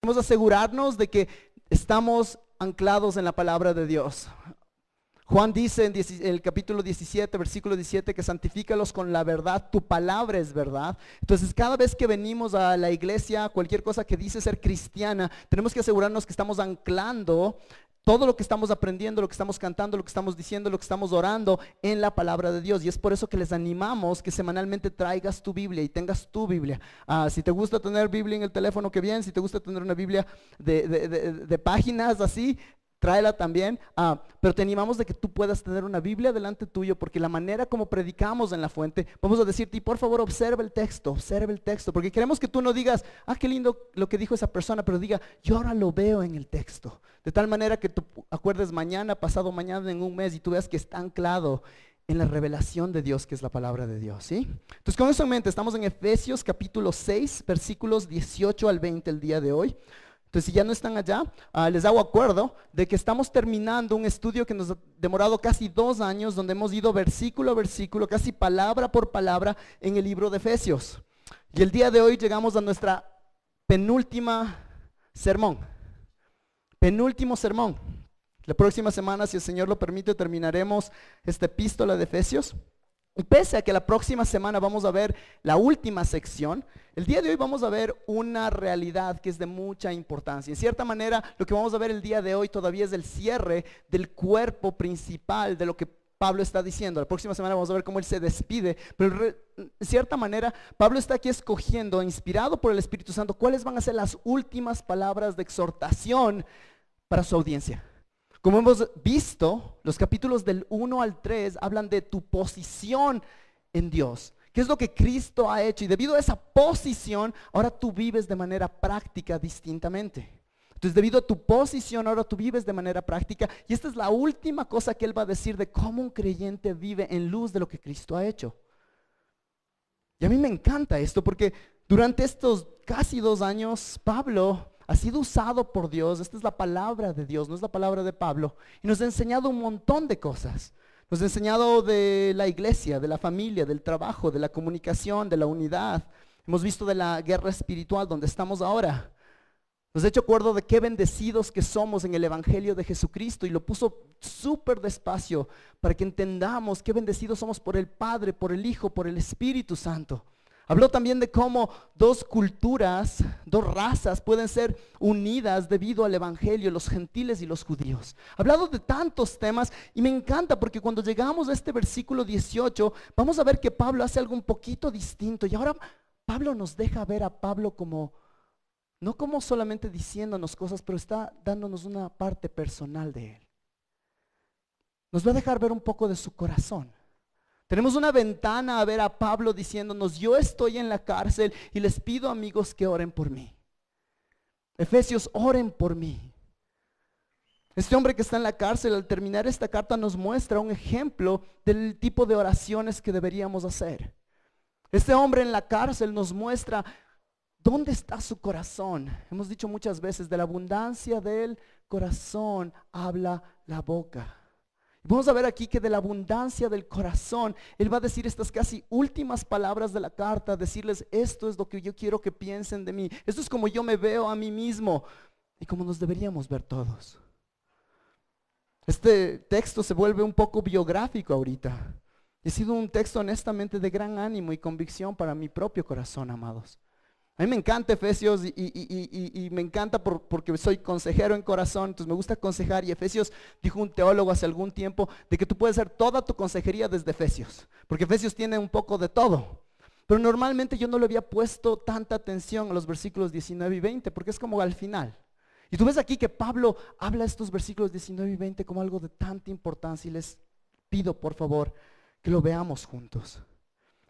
Debemos asegurarnos de que estamos anclados en la palabra de Dios. Juan dice en el capítulo 17, versículo 17, que santifícalos con la verdad, tu palabra es verdad. Entonces cada vez que venimos a la iglesia, cualquier cosa que dice ser cristiana, tenemos que asegurarnos que estamos anclando todo lo que estamos aprendiendo, lo que estamos cantando, lo que estamos diciendo, lo que estamos orando en la palabra de Dios. Y es por eso que les animamos que semanalmente traigas tu Biblia y tengas tu Biblia. Si te gusta tener Biblia en el teléfono, qué bien. Si te gusta tener una Biblia de páginas así, tráela también, pero te animamos de que tú puedas tener una Biblia delante tuyo, porque la manera como predicamos en la fuente, vamos a decirte, y por favor observa el texto, porque queremos que tú no digas, qué lindo lo que dijo esa persona, pero diga, yo ahora lo veo en el texto, de tal manera que tú acuerdes mañana, pasado mañana, en un mes, y tú veas que está anclado en la revelación de Dios, que es la palabra de Dios, ¿sí? Entonces con eso en mente, estamos en Efesios capítulo 6, versículos 18 al 20 el día de hoy. Entonces, si ya no están allá, les hago acuerdo de que estamos terminando un estudio que nos ha demorado casi 2 años, donde hemos ido versículo a versículo, casi palabra por palabra en el libro de Efesios. Y el día de hoy llegamos a nuestra penúltimo sermón. La próxima semana, si el Señor lo permite, terminaremos esta epístola de Efesios. Y pese a que la próxima semana vamos a ver la última sección, el día de hoy vamos a ver una realidad que es de mucha importancia. En cierta manera, lo que vamos a ver el día de hoy todavía es el cierre del cuerpo principal de lo que Pablo está diciendo. La próxima semana vamos a ver cómo él se despide, pero en cierta manera Pablo está aquí escogiendo, inspirado por el Espíritu Santo, cuáles van a ser las últimas palabras de exhortación para su audiencia. Como hemos visto, los capítulos del 1 al 3 hablan de tu posición en Dios. ¿Qué es lo que Cristo ha hecho? Y debido a esa posición, ahora tú vives de manera práctica distintamente. Entonces, debido a tu posición, ahora tú vives de manera práctica. Y esta es la última cosa que él va a decir de cómo un creyente vive en luz de lo que Cristo ha hecho. Y a mí me encanta esto porque durante estos casi 2 años, Pablo ha sido usado por Dios. Esta es la palabra de Dios, no es la palabra de Pablo, y nos ha enseñado un montón de cosas. Nos ha enseñado de la iglesia, de la familia, del trabajo, de la comunicación, de la unidad. Hemos visto de la guerra espiritual donde estamos ahora. Nos ha hecho acuerdo de qué bendecidos que somos en el evangelio de Jesucristo, y lo puso súper despacio para que entendamos qué bendecidos somos por el Padre, por el Hijo, por el Espíritu Santo. Habló también de cómo 2 culturas, 2 razas pueden ser unidas debido al evangelio, los gentiles y los judíos. Ha hablado de tantos temas y me encanta porque cuando llegamos a este versículo 18, vamos a ver que Pablo hace algo un poquito distinto. Y ahora Pablo nos deja ver a Pablo como, no como solamente diciéndonos cosas, pero está dándonos una parte personal de él. Nos va a dejar ver un poco de su corazón. Tenemos una ventana a ver a Pablo diciéndonos, yo estoy en la cárcel y les pido, amigos, que oren por mí. Efesios, oren por mí. Este hombre que está en la cárcel, al terminar esta carta, nos muestra un ejemplo del tipo de oraciones que deberíamos hacer. Este hombre en la cárcel nos muestra dónde está su corazón. Hemos dicho muchas veces, de la abundancia del corazón habla la boca. Vamos a ver aquí que de la abundancia del corazón, él va a decir estas casi últimas palabras de la carta, decirles, esto es lo que yo quiero que piensen de mí, esto es como yo me veo a mí mismo y como nos deberíamos ver todos. Este texto se vuelve un poco biográfico ahorita. Ha sido un texto honestamente de gran ánimo y convicción para mi propio corazón, amados. A mí me encanta Efesios y me encanta porque soy consejero en corazón, entonces me gusta aconsejar. Y Efesios, dijo un teólogo hace algún tiempo, de que tú puedes hacer toda tu consejería desde Efesios, porque Efesios tiene un poco de todo. Pero normalmente yo no le había puesto tanta atención a los versículos 19 y 20, porque es como al final. Y tú ves aquí que Pablo habla estos versículos 19 y 20 como algo de tanta importancia, y les pido por favor que lo veamos juntos.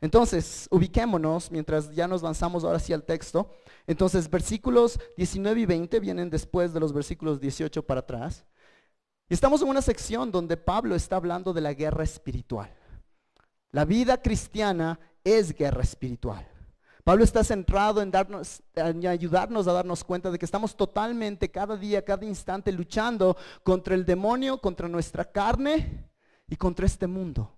Entonces, ubiquémonos mientras ya nos lanzamos ahora sí al texto. Entonces, versículos 19 y 20 vienen después de los versículos 18 para atrás. Y estamos en una sección donde Pablo está hablando de la guerra espiritual. La vida cristiana es guerra espiritual. Pablo está centrado en ayudarnos a darnos cuenta de que estamos totalmente, cada día, cada instante, luchando contra el demonio, contra nuestra carne y contra este mundo.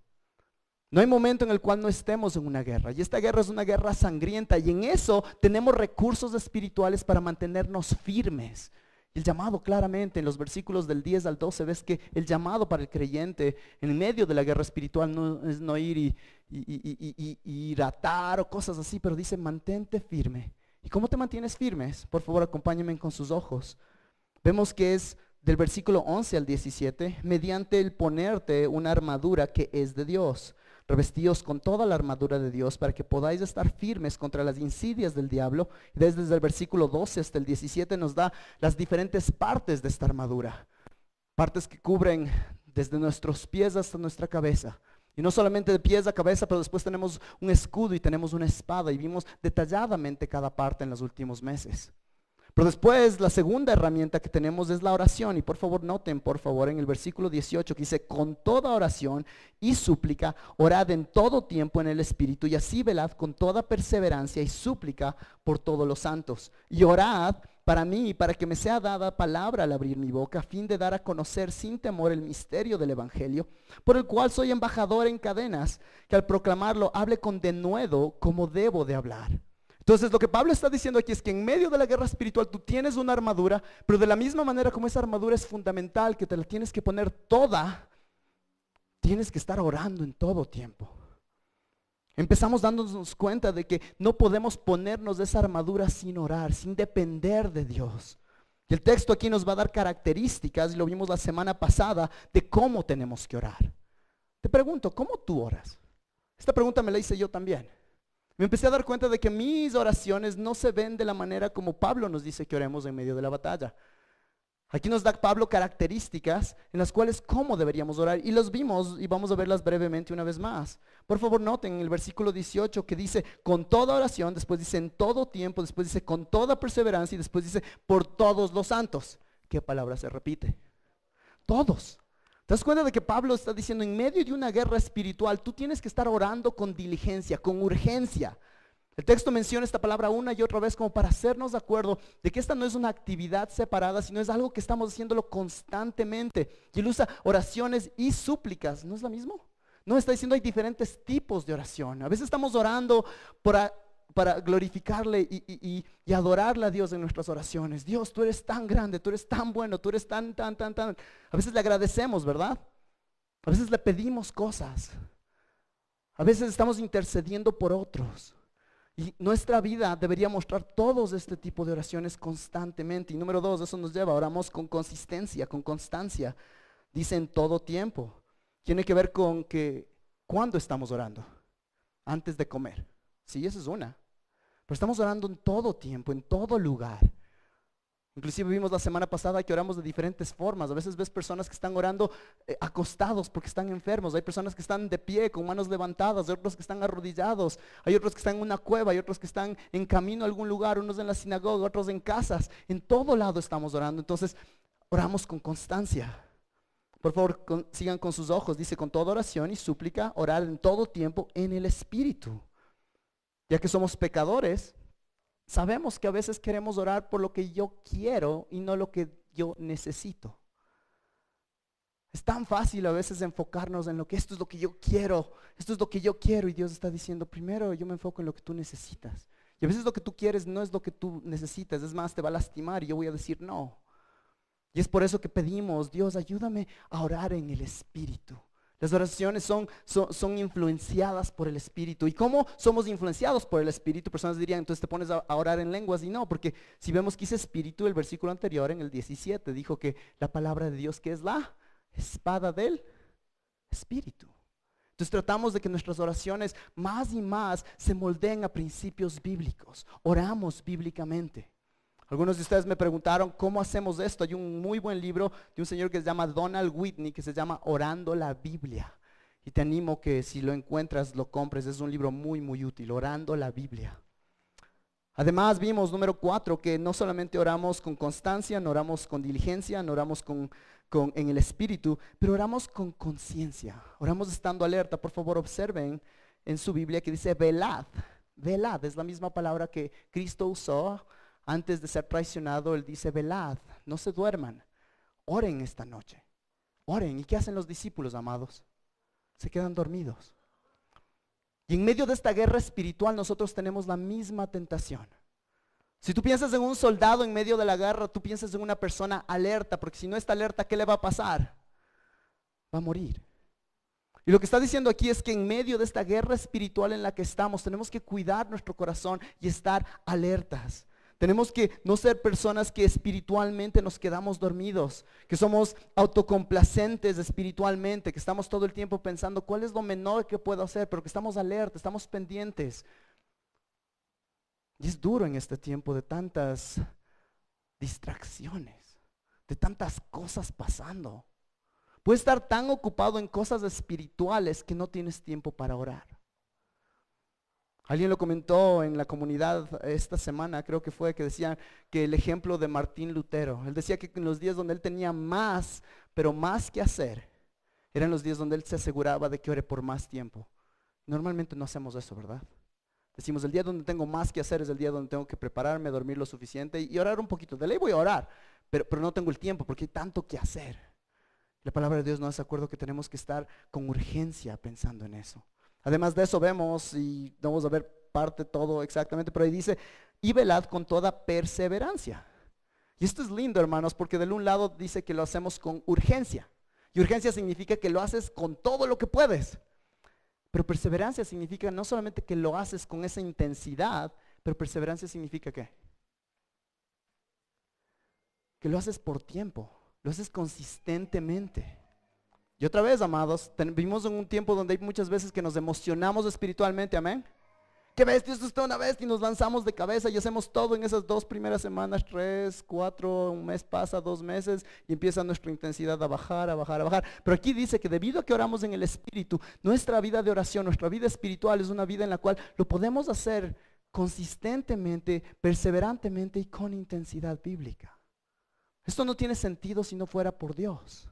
No hay momento en el cual no estemos en una guerra. Y esta guerra es una guerra sangrienta. Y en eso tenemos recursos espirituales para mantenernos firmes. Y el llamado claramente en los versículos del 10 al 12 ves que el llamado para el creyente en medio de la guerra espiritual no es no ir y ir a atar o cosas así, pero dice mantente firme. ¿Y cómo te mantienes firmes? Por favor, acompáñenme con sus ojos. Vemos que es del versículo 11 al 17, mediante el ponerte una armadura que es de Dios, revestidos con toda la armadura de Dios para que podáis estar firmes contra las insidias del diablo. Y desde el versículo 12 hasta el 17 nos da las diferentes partes de esta armadura, partes que cubren desde nuestros pies hasta nuestra cabeza. Y no solamente de pies a cabeza, pero después tenemos un escudo y tenemos una espada, y vimos detalladamente cada parte en los últimos meses. Pero después la segunda herramienta que tenemos es la oración. Y por favor noten, por favor, en el versículo 18 que dice, con toda oración y súplica, orad en todo tiempo en el Espíritu, y así velad con toda perseverancia y súplica por todos los santos. Y orad para mí, para que me sea dada palabra al abrir mi boca, a fin de dar a conocer sin temor el misterio del Evangelio, por el cual soy embajador en cadenas, que al proclamarlo hable con denuedo como debo de hablar. Entonces lo que Pablo está diciendo aquí es que en medio de la guerra espiritual tú tienes una armadura, pero de la misma manera como esa armadura es fundamental, que te la tienes que poner toda, tienes que estar orando en todo tiempo. Empezamos dándonos cuenta de que no podemos ponernos esa armadura sin orar, sin depender de Dios. Y el texto aquí nos va a dar características, y lo vimos la semana pasada, de cómo tenemos que orar. Te pregunto, ¿cómo tú oras? Esta pregunta me la hice yo también. Me empecé a dar cuenta de que mis oraciones no se ven de la manera como Pablo nos dice que oremos en medio de la batalla. Aquí nos da Pablo características en las cuales cómo deberíamos orar, y los vimos y vamos a verlas brevemente una vez más. Por favor noten en el versículo 18 que dice con toda oración, después dice en todo tiempo, después dice con toda perseverancia y después dice por todos los santos. ¿Qué palabra se repite? Todos. ¿Te das cuenta de que Pablo está diciendo en medio de una guerra espiritual tú tienes que estar orando con diligencia, con urgencia? El texto menciona esta palabra una y otra vez como para hacernos de acuerdo de que esta no es una actividad separada, sino es algo que estamos haciéndolo constantemente. Y él usa oraciones y súplicas, ¿no es lo mismo? No, está diciendo hay diferentes tipos de oración. A veces estamos orando para glorificarle y adorarle a Dios en nuestras oraciones. Dios, tú eres tan grande, tú eres tan bueno, tú eres tan. A veces le agradecemos, ¿verdad? A veces le pedimos cosas. A veces estamos intercediendo por otros. Y nuestra vida debería mostrar todos este tipo de oraciones constantemente. Y número 2, eso nos lleva, oramos con consistencia, con constancia. Dice en todo tiempo. Tiene que ver con que, ¿cuándo estamos orando? Antes de comer. Sí, esa es una. Pero estamos orando en todo tiempo, en todo lugar. Inclusive vimos la semana pasada que oramos de diferentes formas. A veces ves personas que están orando acostados porque están enfermos. Hay personas que están de pie con manos levantadas. Hay otros que están arrodillados. Hay otros que están en una cueva. Hay otros que están en camino a algún lugar. Unos en la sinagoga, otros en casas. En todo lado estamos orando. Entonces oramos con constancia. Por favor, sigan con sus ojos. Dice con toda oración y súplica, orar en todo tiempo en el Espíritu. Ya que somos pecadores, sabemos que a veces queremos orar por lo que yo quiero y no lo que yo necesito. Es tan fácil a veces enfocarnos en lo que esto es lo que yo quiero, esto es lo que yo quiero, y Dios está diciendo, primero yo me enfoco en lo que tú necesitas. Y a veces lo que tú quieres no es lo que tú necesitas, es más, te va a lastimar y yo voy a decir no. Y es por eso que pedimos, Dios, ayúdame a orar en el Espíritu. Las oraciones son influenciadas por el Espíritu. ¿Y cómo somos influenciados por el Espíritu? Personas dirían, entonces te pones a orar en lenguas. Y no, porque si vemos que dice Espíritu, el versículo anterior en el 17 dijo que la palabra de Dios, que es la espada del Espíritu. Entonces tratamos de que nuestras oraciones más y más se moldeen a principios bíblicos. Oramos bíblicamente. Algunos de ustedes me preguntaron cómo hacemos esto. Hay un muy buen libro de un señor que se llama Donald Whitney, que se llama Orando la Biblia. Y te animo que si lo encuentras, lo compres. Es un libro muy, muy útil, Orando la Biblia. Además vimos, número 4, que no solamente oramos con constancia, no oramos con diligencia, no oramos en el Espíritu, pero oramos con conciencia. Oramos estando alerta. Por favor, observen en su Biblia que dice velad. Velad es la misma palabra que Cristo usó antes de ser traicionado. Él dice velad, no se duerman, oren esta noche, oren. ¿Y qué hacen los discípulos, amados? Se quedan dormidos. Y en medio de esta guerra espiritual nosotros tenemos la misma tentación. Si tú piensas en un soldado en medio de la guerra, tú piensas en una persona alerta, porque si no está alerta, ¿qué le va a pasar? Va a morir. Y lo que está diciendo aquí es que en medio de esta guerra espiritual en la que estamos, tenemos que cuidar nuestro corazón y estar alertas. Tenemos que no ser personas que espiritualmente nos quedamos dormidos, que somos autocomplacentes espiritualmente, que estamos todo el tiempo pensando cuál es lo menor que puedo hacer, pero que estamos alertas, estamos pendientes. Y es duro en este tiempo de tantas distracciones, de tantas cosas pasando. Puedes estar tan ocupado en cosas espirituales que no tienes tiempo para orar. Alguien lo comentó en la comunidad esta semana, creo que fue, que decían que el ejemplo de Martín Lutero. Él decía que en los días donde él tenía más, pero más que hacer, eran los días donde él se aseguraba de que ore por más tiempo. Normalmente no hacemos eso, ¿verdad? Decimos, el día donde tengo más que hacer es el día donde tengo que prepararme, dormir lo suficiente y orar un poquito. De ley voy a orar, pero no tengo el tiempo porque hay tanto que hacer. La palabra de Dios nos hace acuerdo que tenemos que estar con urgencia pensando en eso. Además de eso vemos, y vamos a ver parte todo exactamente, pero ahí dice, y velad con toda perseverancia. Y esto es lindo, hermanos, porque del un lado dice que lo hacemos con urgencia. Y urgencia significa que lo haces con todo lo que puedes. Pero perseverancia significa no solamente que lo haces con esa intensidad, pero perseverancia significa ¿qué? Que lo haces por tiempo, lo haces consistentemente. Y otra vez, amados, vivimos en un tiempo donde hay muchas veces que nos emocionamos espiritualmente, amén. ¡Qué bestia! Esto está una bestia y nos lanzamos de cabeza y hacemos todo en esas 2 primeras semanas, 3, 4, un mes pasa, 2 meses y empieza nuestra intensidad a bajar, a bajar, a bajar. Pero aquí dice que debido a que oramos en el Espíritu, nuestra vida de oración, nuestra vida espiritual es una vida en la cual lo podemos hacer consistentemente, perseverantemente y con intensidad bíblica. Esto no tiene sentido si no fuera por Dios.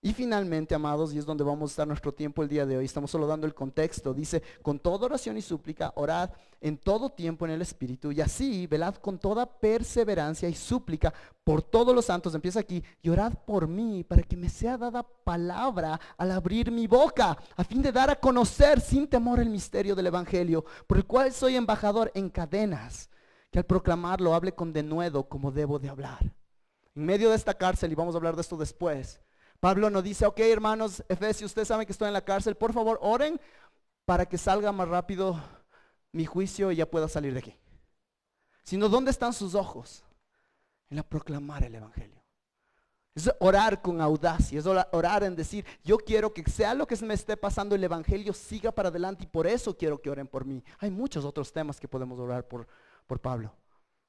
Y finalmente, amados, y es donde vamos a estar nuestro tiempo el día de hoy, estamos solo dando el contexto, dice, con toda oración y súplica, orad en todo tiempo en el Espíritu, y así, velad con toda perseverancia y súplica por todos los santos, empieza aquí, y orad por mí, para que me sea dada palabra al abrir mi boca, a fin de dar a conocer sin temor el misterio del Evangelio, por el cual soy embajador en cadenas, que al proclamarlo hable con denuedo como debo de hablar. En medio de esta cárcel, y vamos a hablar de esto después, Pablo nos dice, ok, hermanos, Efesios, ustedes saben que estoy en la cárcel, por favor oren para que salga más rápido mi juicio y ya pueda salir de aquí. Sino, ¿dónde están sus ojos? En la proclamar el Evangelio. Es orar con audacia, es orar en decir, yo quiero que sea lo que me esté pasando, el Evangelio siga para adelante y por eso quiero que oren por mí. Hay muchos otros temas que podemos orar por Pablo.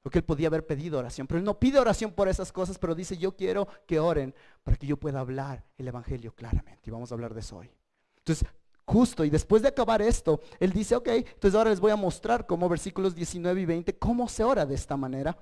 Lo que él podía haber pedido oración, pero él no pide oración por esas cosas, pero dice, yo quiero que oren para que yo pueda hablar el Evangelio claramente, y vamos a hablar de eso hoy. Entonces, justo, y después de acabar esto, él dice, ok, entonces ahora les voy a mostrar cómo versículos 19 y 20, cómo se ora de esta manera.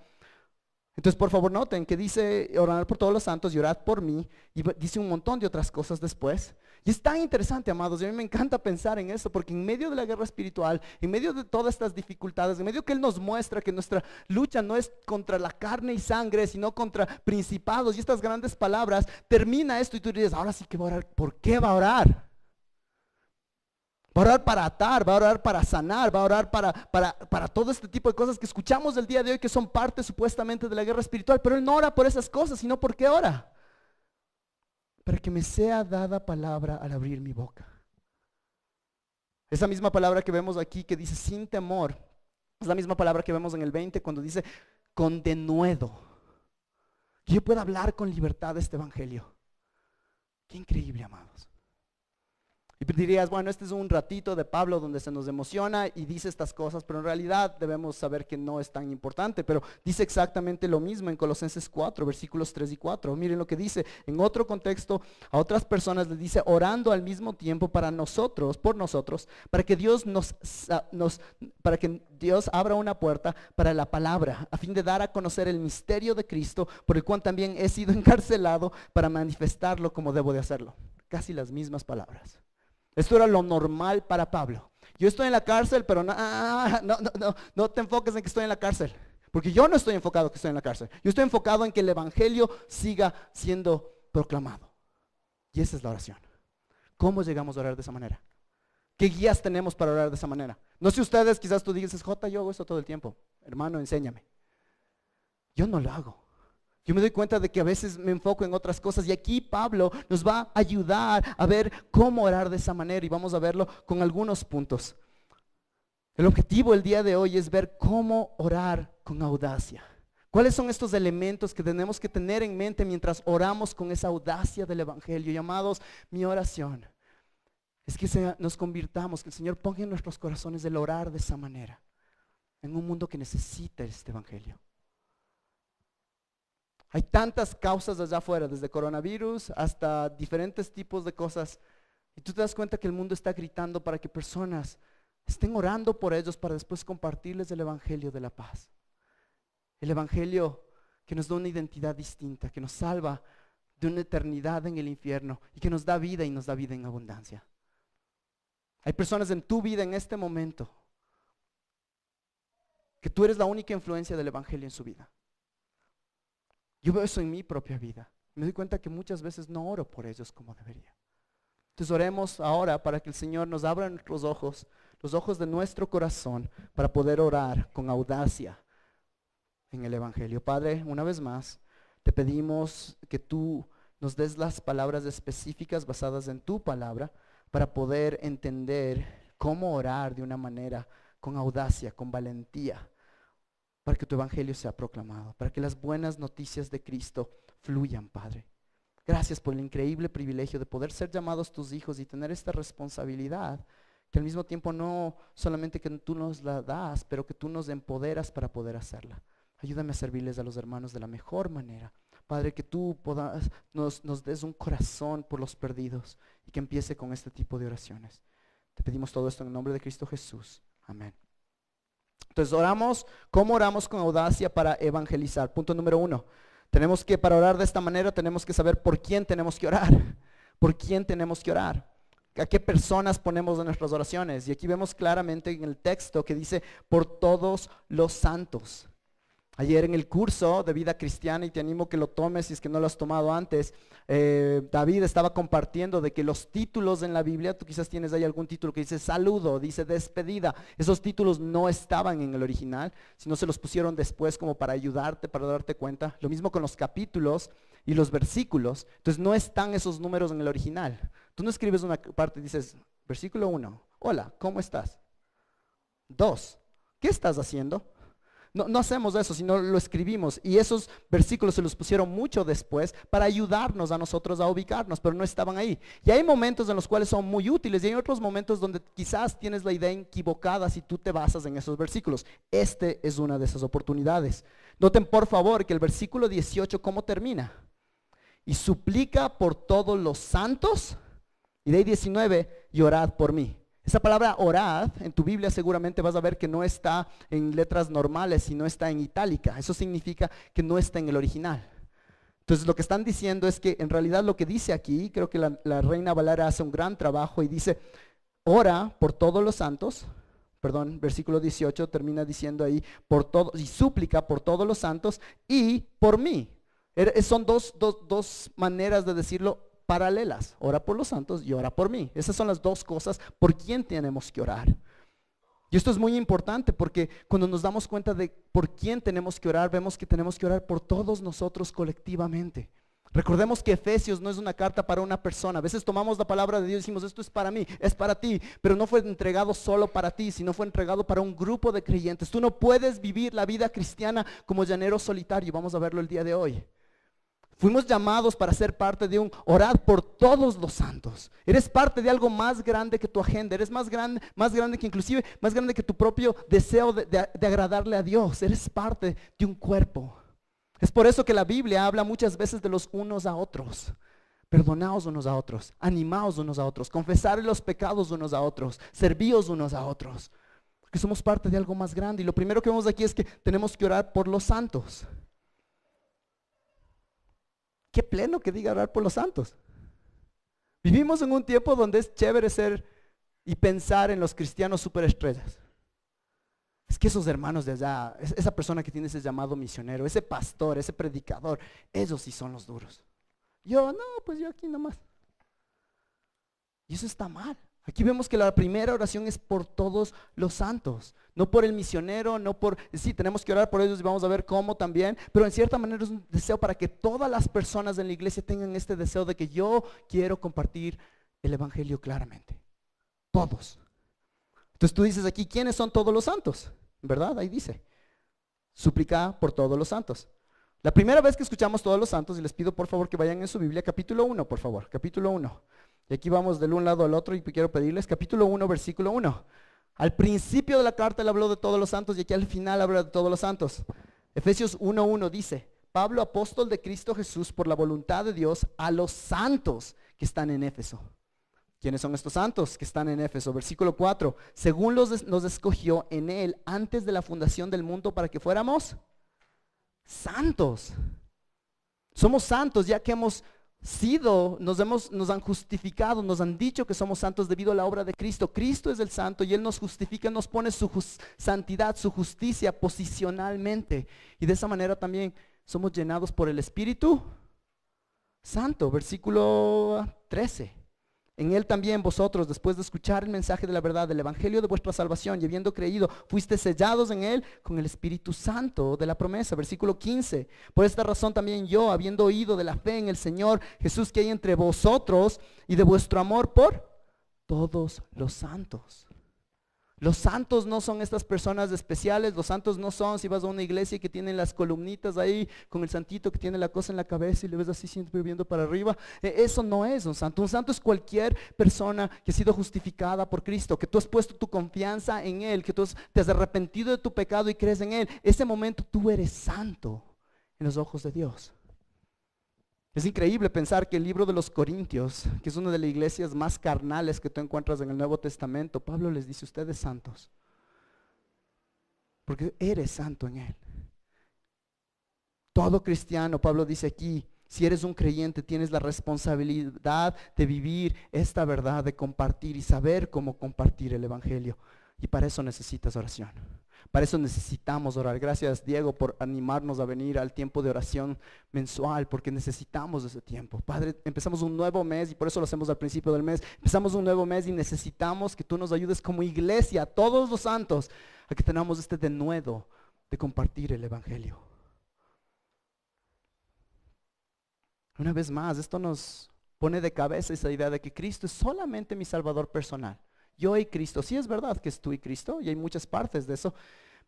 Entonces, por favor, noten que dice, orar por todos los santos y orad por mí, y dice un montón de otras cosas después. Y es tan interesante, amados, y a mí me encanta pensar en eso, porque en medio de la guerra espiritual, en medio de todas estas dificultades, en medio que Él nos muestra que nuestra lucha no es contra la carne y sangre, sino contra principados y estas grandes palabras, termina esto y tú dices, ahora sí que va a orar. ¿Por qué va a orar? Va a orar para atar, va a orar para sanar, va a orar para todo este tipo de cosas que escuchamos el día de hoy, que son parte supuestamente de la guerra espiritual, pero Él no ora por esas cosas, sino ¿por qué ora? Para que me sea dada palabra al abrir mi boca. Esa misma palabra que vemos aquí que dice sin temor, es la misma palabra que vemos en el 20 cuando dice con denuedo. Que yo pueda hablar con libertad de este Evangelio. Qué increíble, amados. Y dirías, bueno, este es un ratito de Pablo donde se nos emociona y dice estas cosas, pero en realidad debemos saber que no es tan importante. Pero dice exactamente lo mismo en Colosenses 4, versículos 3 y 4. Miren lo que dice. En otro contexto, a otras personas les dice, orando al mismo tiempo para nosotros, por nosotros, para que Dios para que Dios abra una puerta para la palabra, a fin de dar a conocer el misterio de Cristo, por el cual también he sido encarcelado para manifestarlo como debo de hacerlo. Casi las mismas palabras. Esto era lo normal para Pablo. Yo estoy en la cárcel, pero no te enfoques en que estoy en la cárcel. Porque yo no estoy enfocado en que estoy en la cárcel. Yo estoy enfocado en que el Evangelio siga siendo proclamado. Y esa es la oración. ¿Cómo llegamos a orar de esa manera? ¿Qué guías tenemos para orar de esa manera? No sé ustedes, quizás tú digas, Jota, yo hago esto todo el tiempo. Hermano, enséñame. Yo no lo hago. Yo me doy cuenta de que a veces me enfoco en otras cosas y aquí Pablo nos va a ayudar a ver cómo orar de esa manera y vamos a verlo con algunos puntos. El objetivo el día de hoy es ver cómo orar con audacia. ¿Cuáles son estos elementos que tenemos que tener en mente mientras oramos con esa audacia del Evangelio? Llamados, mi oración es que nos convirtamos, que el Señor ponga en nuestros corazones el orar de esa manera, en un mundo que necesita este Evangelio. Hay tantas causas allá afuera, desde coronavirus hasta diferentes tipos de cosas, y tú te das cuenta que el mundo está gritando para que personas estén orando por ellos para después compartirles el Evangelio de la paz. El Evangelio que nos da una identidad distinta, que nos salva de una eternidad en el infierno y que nos da vida y nos da vida en abundancia. Hay personas en tu vida en este momento que tú eres la única influencia del Evangelio en su vida. Yo veo eso en mi propia vida. Me doy cuenta que muchas veces no oro por ellos como debería. Entonces oremos ahora para que el Señor nos abra nuestros ojos, los ojos de nuestro corazón, para poder orar con audacia en el Evangelio. Padre, una vez más, te pedimos que tú nos des las palabras específicas basadas en tu palabra para poder entender cómo orar de una manera con audacia, con valentía, para que tu Evangelio sea proclamado, para que las buenas noticias de Cristo fluyan, Padre. Gracias por el increíble privilegio de poder ser llamados tus hijos y tener esta responsabilidad, que al mismo tiempo no solamente que tú nos la das, pero que tú nos empoderas para poder hacerla. Ayúdame a servirles a los hermanos de la mejor manera. Padre, que tú nos des un corazón por los perdidos y que empiece con este tipo de oraciones. Te pedimos todo esto en el nombre de Cristo Jesús. Amén. Entonces oramos, ¿cómo oramos con audacia para evangelizar? Punto número 1. Tenemos que, para orar de esta manera, tenemos que saber por quién tenemos que orar. ¿Por quién tenemos que orar? ¿A qué personas ponemos en nuestras oraciones? Y aquí vemos claramente en el texto que dice, por todos los santos. Ayer en el curso de vida cristiana, y te animo que lo tomes si es que no lo has tomado antes, David estaba compartiendo de que los títulos en la Biblia, tú quizás tienes ahí algún título que dice saludo, dice despedida, esos títulos no estaban en el original, sino se los pusieron después como para ayudarte, para darte cuenta. Lo mismo con los capítulos y los versículos, entonces no están esos números en el original. Tú no escribes una parte y dices, versículo 1, hola, ¿cómo estás? 2, ¿qué estás haciendo? No hacemos eso, sino lo escribimos, y esos versículos se los pusieron mucho después para ayudarnos a nosotros a ubicarnos, pero no estaban ahí. Y hay momentos en los cuales son muy útiles y hay otros momentos donde quizás tienes la idea equivocada si tú te basas en esos versículos. Este es una de esas oportunidades. Noten por favor que el versículo 18, ¿cómo termina? Y suplica por todos los santos, y de ahí 19, y orad por mí. Esa palabra orad en tu Biblia seguramente vas a ver que no está en letras normales, sino está en itálica. Eso significa que no está en el original. Entonces lo que están diciendo es que en realidad lo que dice aquí, creo que la Reina Valera hace un gran trabajo y dice, ora por todos los santos, perdón, versículo 18 termina diciendo ahí, por todos, y súplica por todos los santos y por mí. Son dos maneras de decirlo paralelas, ora por los santos y ora por mí. Esas son las dos cosas por quién tenemos que orar. Y esto es muy importante porque cuando nos damos cuenta de por quién tenemos que orar, vemos que tenemos que orar por todos nosotros colectivamente. Recordemos que Efesios no es una carta para una persona. A veces tomamos la palabra de Dios y decimos, esto es para mí, es para ti, pero no fue entregado solo para ti, sino fue entregado para un grupo de creyentes. Tú no puedes vivir la vida cristiana como llanero solitario. Vamos a verlo el día de hoy. Fuimos llamados para ser parte de un orad por todos los santos. Eres parte de algo más grande que tu agenda. Eres más grande que inclusive, más grande que tu propio deseo de agradarle a Dios. Eres parte de un cuerpo. Es por eso que la Biblia habla muchas veces de los unos a otros. Perdonaos unos a otros, animaos unos a otros, confesar los pecados unos a otros, servíos unos a otros. Porque somos parte de algo más grande. Y lo primero que vemos aquí es que tenemos que orar por los santos. Qué pleno que diga orar por los santos. Vivimos en un tiempo donde es chévere ser y pensar en los cristianos superestrellas. Es que esos hermanos de allá, esa persona que tiene ese llamado misionero, ese pastor, ese predicador, ellos sí son los duros. Yo, no, pues yo aquí nomás. Y eso está mal. Aquí vemos que la primera oración es por todos los santos, no por el misionero, no por, sí, tenemos que orar por ellos y vamos a ver cómo también, pero en cierta manera es un deseo para que todas las personas en la iglesia tengan este deseo de que yo quiero compartir el evangelio claramente. Todos. Entonces tú dices aquí, ¿quiénes son todos los santos? ¿Verdad? Ahí dice, súplica por todos los santos. La primera vez que escuchamos todos los santos, y les pido por favor que vayan en su Biblia, capítulo 1, por favor, capítulo 1. Y aquí vamos del un lado al otro y quiero pedirles, capítulo 1, versículo 1. Al principio de la carta él habló de todos los santos y aquí al final habla de todos los santos. Efesios 1:1 dice, Pablo, apóstol de Cristo Jesús, por la voluntad de Dios, a los santos que están en Éfeso. ¿Quiénes son estos santos que están en Éfeso? Versículo 4, según nos escogió en él antes de la fundación del mundo para que fuéramos santos. Somos santos ya que hemos sido, nos han justificado, nos han dicho que somos santos debido a la obra de Cristo. Cristo es el santo y Él nos justifica, nos pone su santidad, su justicia posicionalmente. Y de esa manera también somos llenados por el Espíritu Santo. Versículo 13. En él también vosotros, después de escuchar el mensaje de la verdad, del evangelio de vuestra salvación, y habiendo creído, fuiste sellados en él con el Espíritu Santo de la promesa. Versículo 15. Por esta razón también yo, habiendo oído de la fe en el Señor Jesús que hay entre vosotros, y de vuestro amor por todos los santos. Los santos no son estas personas especiales, los santos no son, si vas a una iglesia que tienen las columnitas ahí con el santito que tiene la cosa en la cabeza y le ves así siempre viendo para arriba. Eso no es un santo. Un santo es cualquier persona que ha sido justificada por Cristo, que tú has puesto tu confianza en Él, que tú te has arrepentido de tu pecado y crees en Él. Ese momento tú eres santo en los ojos de Dios. Es increíble pensar que el libro de los Corintios, que es una de las iglesias más carnales que tú encuentras en el Nuevo Testamento, Pablo les dice, ustedes santos, porque eres santo en Él. Todo cristiano, Pablo dice aquí, si eres un creyente, tienes la responsabilidad de vivir esta verdad, de compartir y saber cómo compartir el evangelio. Y para eso necesitas oración. Para eso necesitamos orar. Gracias, Diego, por animarnos a venir al tiempo de oración mensual, porque necesitamos ese tiempo. Padre, empezamos un nuevo mes y por eso lo hacemos al principio del mes. Empezamos un nuevo mes y necesitamos que tú nos ayudes como iglesia, todos los santos, a que tengamos este denuedo de compartir el evangelio. Una vez más, esto nos pone de cabeza esa idea de que Cristo es solamente mi salvador personal. Yo y Cristo, sí es verdad que es tú y Cristo, y hay muchas partes de eso,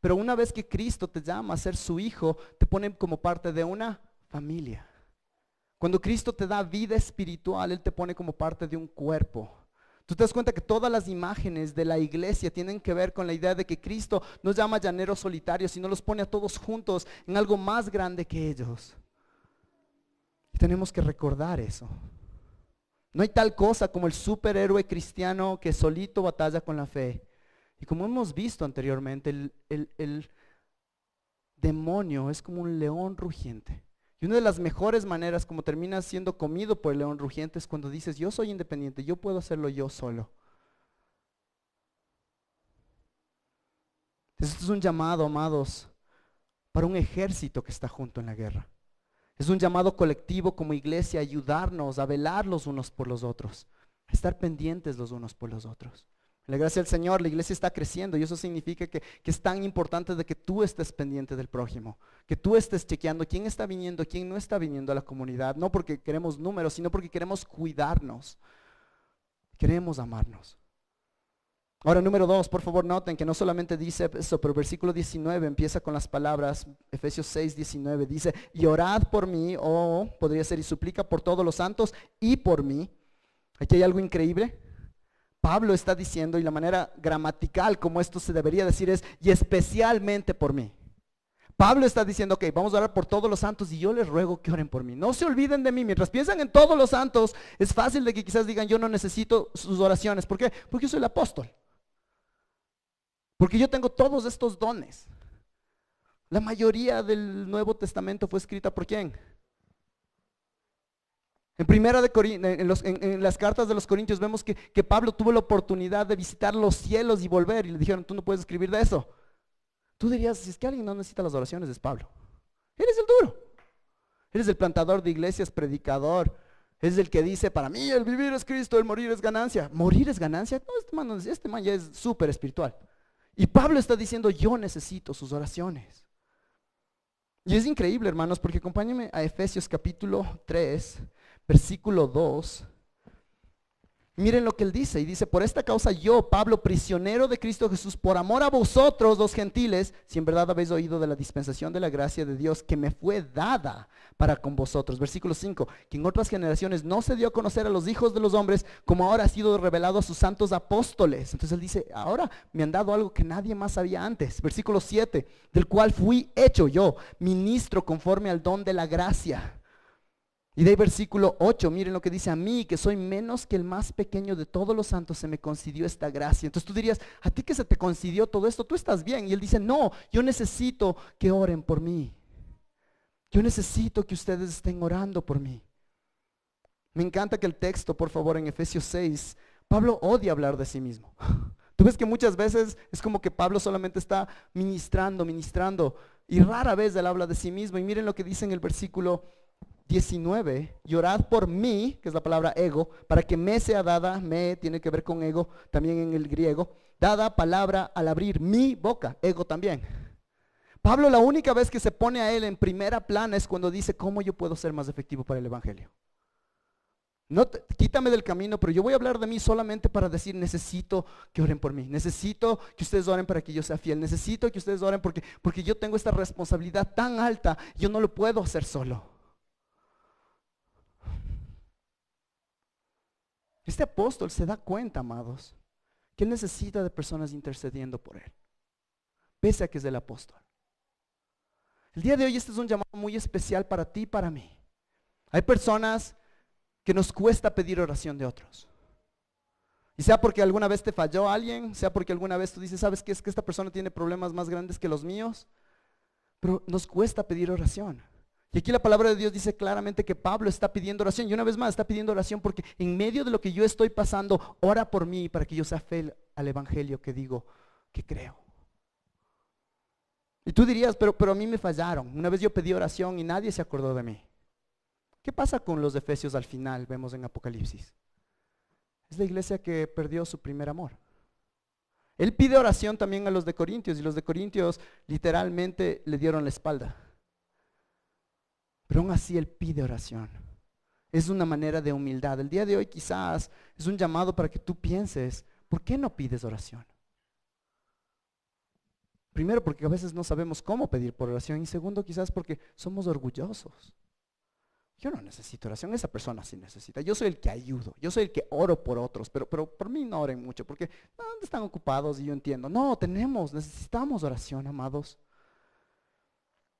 pero una vez que Cristo te llama a ser su hijo, te pone como parte de una familia. Cuando Cristo te da vida espiritual, Él te pone como parte de un cuerpo. Tú te das cuenta que todas las imágenes de la iglesia tienen que ver con la idea de que Cristo nos llama llaneros solitarios, sino los pone a todos juntos en algo más grande que ellos. Y tenemos que recordar eso. No hay tal cosa como el superhéroe cristiano que solito batalla con la fe. Y como hemos visto anteriormente, el demonio es como un león rugiente. Y una de las mejores maneras como terminas siendo comido por el león rugiente es cuando dices, yo soy independiente, yo puedo hacerlo yo solo. Esto es un llamado, amados, para un ejército que está junto en la guerra. Es un llamado colectivo como iglesia a ayudarnos, a velar los unos por los otros, a estar pendientes los unos por los otros. En la gracia del Señor, la iglesia está creciendo y eso significa que es tan importante de que tú estés pendiente del prójimo, que tú estés chequeando quién está viniendo, quién no está viniendo a la comunidad, no porque queremos números, sino porque queremos cuidarnos, queremos amarnos. Ahora, número 2, por favor noten que no solamente dice eso, pero versículo 19 empieza con las palabras, Efesios 6:19 dice, y orad por mí, o podría ser y suplica por todos los santos y por mí. Aquí hay algo increíble. Pablo está diciendo, y la manera gramatical como esto se debería decir es, y especialmente por mí. Pablo está diciendo, ok, vamos a orar por todos los santos y yo les ruego que oren por mí. No se olviden de mí. Mientras piensan en todos los santos, es fácil de que quizás digan, yo no necesito sus oraciones. ¿Por qué? Porque yo soy el apóstol. Porque yo tengo todos estos dones. La mayoría del Nuevo Testamento fue escrita ¿por quién? En las cartas de los Corintios vemos que Pablo tuvo la oportunidad de visitar los cielos y volver. Y le dijeron, tú no puedes escribir de eso. Tú dirías, si es que alguien no necesita las oraciones es Pablo. Eres el duro. Eres el plantador de iglesias, predicador. Es el que dice, para mí el vivir es Cristo, el morir es ganancia. ¿Morir es ganancia? No, este man ya es súper espiritual. Y Pablo está diciendo, yo necesito sus oraciones. Y es increíble, hermanos, porque acompáñenme a Efesios capítulo 3, versículo 2. Miren lo que él dice, y dice, por esta causa yo, Pablo, prisionero de Cristo Jesús, por amor a vosotros los gentiles, si en verdad habéis oído de la dispensación de la gracia de Dios que me fue dada para con vosotros. Versículo 5, que en otras generaciones no se dio a conocer a los hijos de los hombres, como ahora ha sido revelado a sus santos apóstoles. Entonces él dice, ahora me han dado algo que nadie más sabía antes. Versículo 7, del cual fui hecho yo, ministro conforme al don de la gracia. Y de ahí versículo 8, miren lo que dice, a mí que soy menos que el más pequeño de todos los santos se me concedió esta gracia. Entonces tú dirías, a ti que se te concedió todo esto, tú estás bien. Y él dice, no, yo necesito que oren por mí. Yo necesito que ustedes estén orando por mí. Me encanta que el texto, por favor, en Efesios 6, Pablo odia hablar de sí mismo. Tú ves que muchas veces es como que Pablo solamente está ministrando, y rara vez él habla de sí mismo. Y miren lo que dice en el versículo 19, y orad por mí, que es la palabra ego, para que me sea dada, me tiene que ver con ego, también en el griego, dada palabra al abrir mi boca, ego también. Pablo la única vez que se pone a él en primera plana es cuando dice, ¿cómo yo puedo ser más efectivo para el evangelio? No, quítame del camino, pero yo voy a hablar de mí solamente para decir, necesito que oren por mí, necesito que ustedes oren para que yo sea fiel, necesito que ustedes oren porque yo tengo esta responsabilidad tan alta, yo no lo puedo hacer solo. Este apóstol se da cuenta, amados, que él necesita de personas intercediendo por él, pese a que es el apóstol. El día de hoy este es un llamado muy especial para ti y para mí. Hay personas que nos cuesta pedir oración de otros. Y sea porque alguna vez te falló alguien, sea porque alguna vez tú dices, ¿sabes qué? Es que esta persona tiene problemas más grandes que los míos, pero nos cuesta pedir oración. Y aquí la palabra de Dios dice claramente que Pablo está pidiendo oración. Y una vez más está pidiendo oración porque en medio de lo que yo estoy pasando, ora por mí para que yo sea fiel al evangelio que digo que creo. Y tú dirías, pero a mí me fallaron. Una vez yo pedí oración y nadie se acordó de mí. ¿Qué pasa con los efesios al final? Vemos en Apocalipsis. Es la iglesia que perdió su primer amor. Él pide oración también a los de Corintios y los de Corintios literalmente le dieron la espalda. Pero aún así él pide oración. Es una manera de humildad. El día de hoy quizás es un llamado para que tú pienses, ¿por qué no pides oración? Primero porque a veces no sabemos cómo pedir por oración y segundo quizás porque somos orgullosos. Yo no necesito oración, esa persona sí necesita. Yo soy el que ayudo, yo soy el que oro por otros, pero por mí no oren mucho porque están ocupados y yo entiendo. No, necesitamos oración, amados.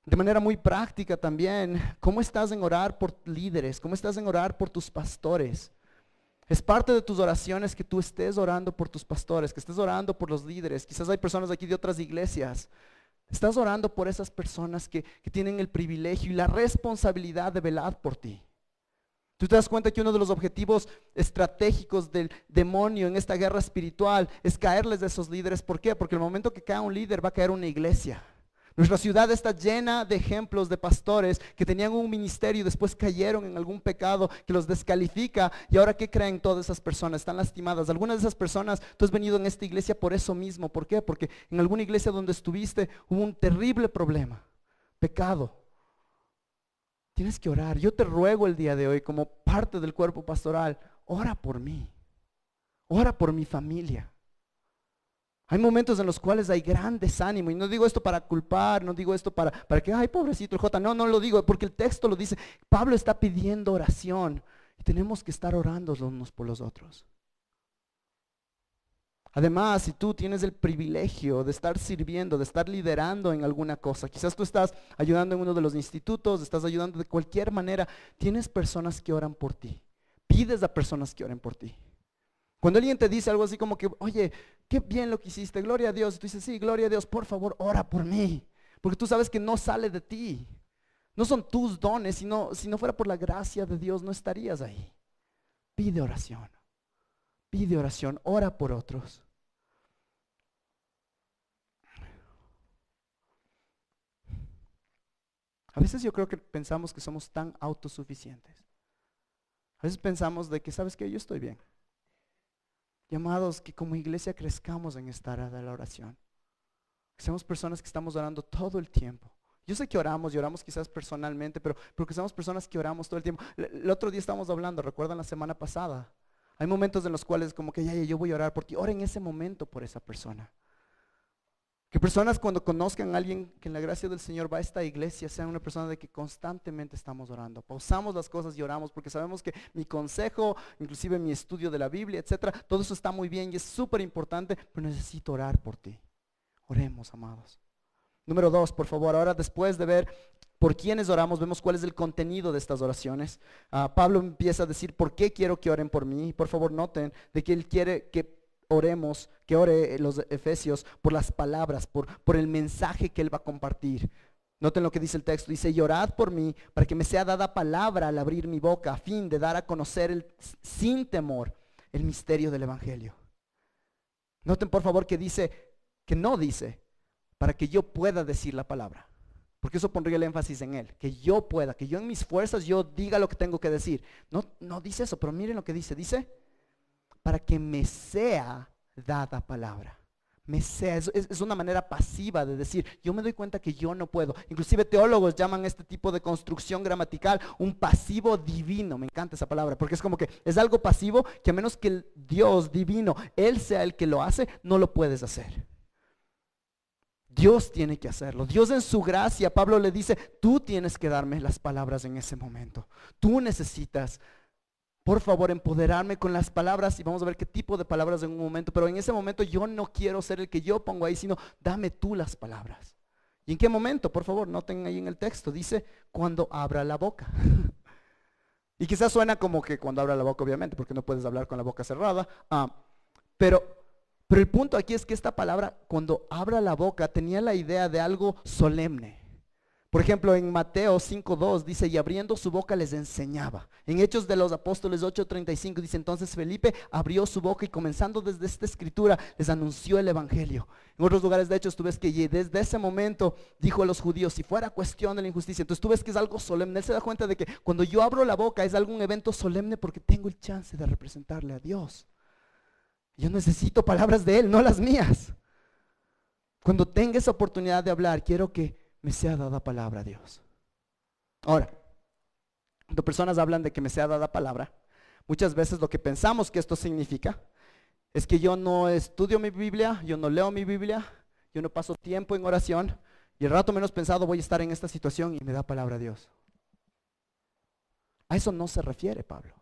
De manera muy práctica también, ¿cómo estás en orar por líderes? ¿Cómo estás en orar por tus pastores? Es parte de tus oraciones que tú estés orando por tus pastores, que estés orando por los líderes. Quizás hay personas aquí de otras iglesias. Estás orando por esas personas que tienen el privilegio y la responsabilidad de velar por ti. Tú te das cuenta que uno de los objetivos estratégicos del demonio en esta guerra espiritual es caerles de esos líderes. ¿Por qué? Porque el momento que cae un líder va a caer una iglesia. Nuestra ciudad está llena de ejemplos de pastores que tenían un ministerio y después cayeron en algún pecado que los descalifica. Y ahora, ¿qué creen todas esas personas? Están lastimadas. Algunas de esas personas, tú has venido en esta iglesia por eso mismo. ¿Por qué? Porque en alguna iglesia donde estuviste hubo un terrible problema, pecado. Tienes que orar. Yo te ruego el día de hoy, como parte del cuerpo pastoral, ora por mí. Ora por mi familia. Hay momentos en los cuales hay gran desánimo, y no digo esto para culpar, no digo esto para que, ay, pobrecito el Jota, no lo digo, porque el texto lo dice. Pablo está pidiendo oración y tenemos que estar orando los unos por los otros. Además, si tú tienes el privilegio de estar sirviendo, de estar liderando en alguna cosa, quizás tú estás ayudando en uno de los institutos, estás ayudando de cualquier manera, tienes personas que oran por ti, pides a personas que oren por ti. Cuando alguien te dice algo así como que, oye, qué bien lo que hiciste, gloria a Dios, y tú dices, sí, gloria a Dios, por favor, ora por mí, porque tú sabes que no sale de ti, no son tus dones, si no fuera por la gracia de Dios no estarías ahí. Pide oración, ora por otros. A veces yo creo que pensamos que somos tan autosuficientes. veces pensamos de que, ¿sabes qué? Yo estoy bien. Y amados, que como iglesia crezcamos en esta área de la oración. Que seamos personas que estamos orando todo el tiempo. Yo sé que oramos y oramos quizás personalmente, pero que seamos personas que oramos todo el tiempo. El otro día estábamos hablando, recuerdan la semana pasada. Hay momentos en los cuales como que ya yo voy a orar por ti. Ora en ese momento por esa persona. Que personas cuando conozcan a alguien que en la gracia del Señor va a esta iglesia, sean una persona de que constantemente estamos orando. Pausamos las cosas y oramos porque sabemos que mi consejo, inclusive mi estudio de la Biblia, etcétera, todo eso está muy bien y es súper importante, pero necesito orar por ti. Oremos, amados. Número 2, por favor. Ahora, después de ver por quiénes oramos, vemos cuál es el contenido de estas oraciones. Pablo empieza a decir por qué quiero que oren por mí. Por favor, noten de que él quiere que oremos, que ore los efesios por las palabras, por el mensaje que él va a compartir. Noten lo que dice el texto, dice: y orad por mí para que me sea dada palabra al abrir mi boca, a fin de dar a conocer sin temor el misterio del evangelio. Noten por favor que dice, que no dice para que yo pueda decir la palabra, porque eso pondría el énfasis en él, que yo pueda, que yo en mis fuerzas yo diga lo que tengo que decir. No dice eso, pero miren lo que dice para que me sea dada palabra. Me sea, es una manera pasiva de decir, yo me doy cuenta que yo no puedo. Inclusive teólogos llaman este tipo de construcción gramatical un pasivo divino. Me encanta esa palabra, porque es como que es algo pasivo que a menos que el Dios divino, Él sea el que lo hace, no lo puedes hacer. Dios tiene que hacerlo. Dios en su gracia, Pablo le dice, tú tienes que darme las palabras en ese momento. Tú necesitas, por favor, empoderarme con las palabras, y vamos a ver qué tipo de palabras en un momento, pero en ese momento yo no quiero ser el que yo pongo ahí, sino dame tú las palabras. ¿Y en qué momento? Por favor, noten ahí en el texto, dice, cuando abra la boca. Y quizás suena como que cuando abra la boca, obviamente, porque no puedes hablar con la boca cerrada, pero el punto aquí es que esta palabra, cuando abra la boca, tenía la idea de algo solemne. Por ejemplo, en Mateo 5:2 dice, y abriendo su boca les enseñaba. En Hechos de los Apóstoles 8:35 dice, entonces Felipe abrió su boca y comenzando desde esta escritura les anunció el evangelio. En otros lugares de Hechos tú ves que desde ese momento dijo a los judíos, si fuera cuestión de la injusticia, entonces tú ves que es algo solemne. Él se da cuenta de que cuando yo abro la boca es algún evento solemne porque tengo el chance de representarle a Dios. Yo necesito palabras de Él, no las mías. Cuando tenga esa oportunidad de hablar, quiero que me sea dada palabra a Dios. Ahora, cuando personas hablan de que me sea dada palabra, muchas veces lo que pensamos que esto significa es que yo no estudio mi Biblia, yo no leo mi Biblia, yo no paso tiempo en oración y el rato menos pensado voy a estar en esta situación y me da palabra a Dios. A eso no se refiere Pablo.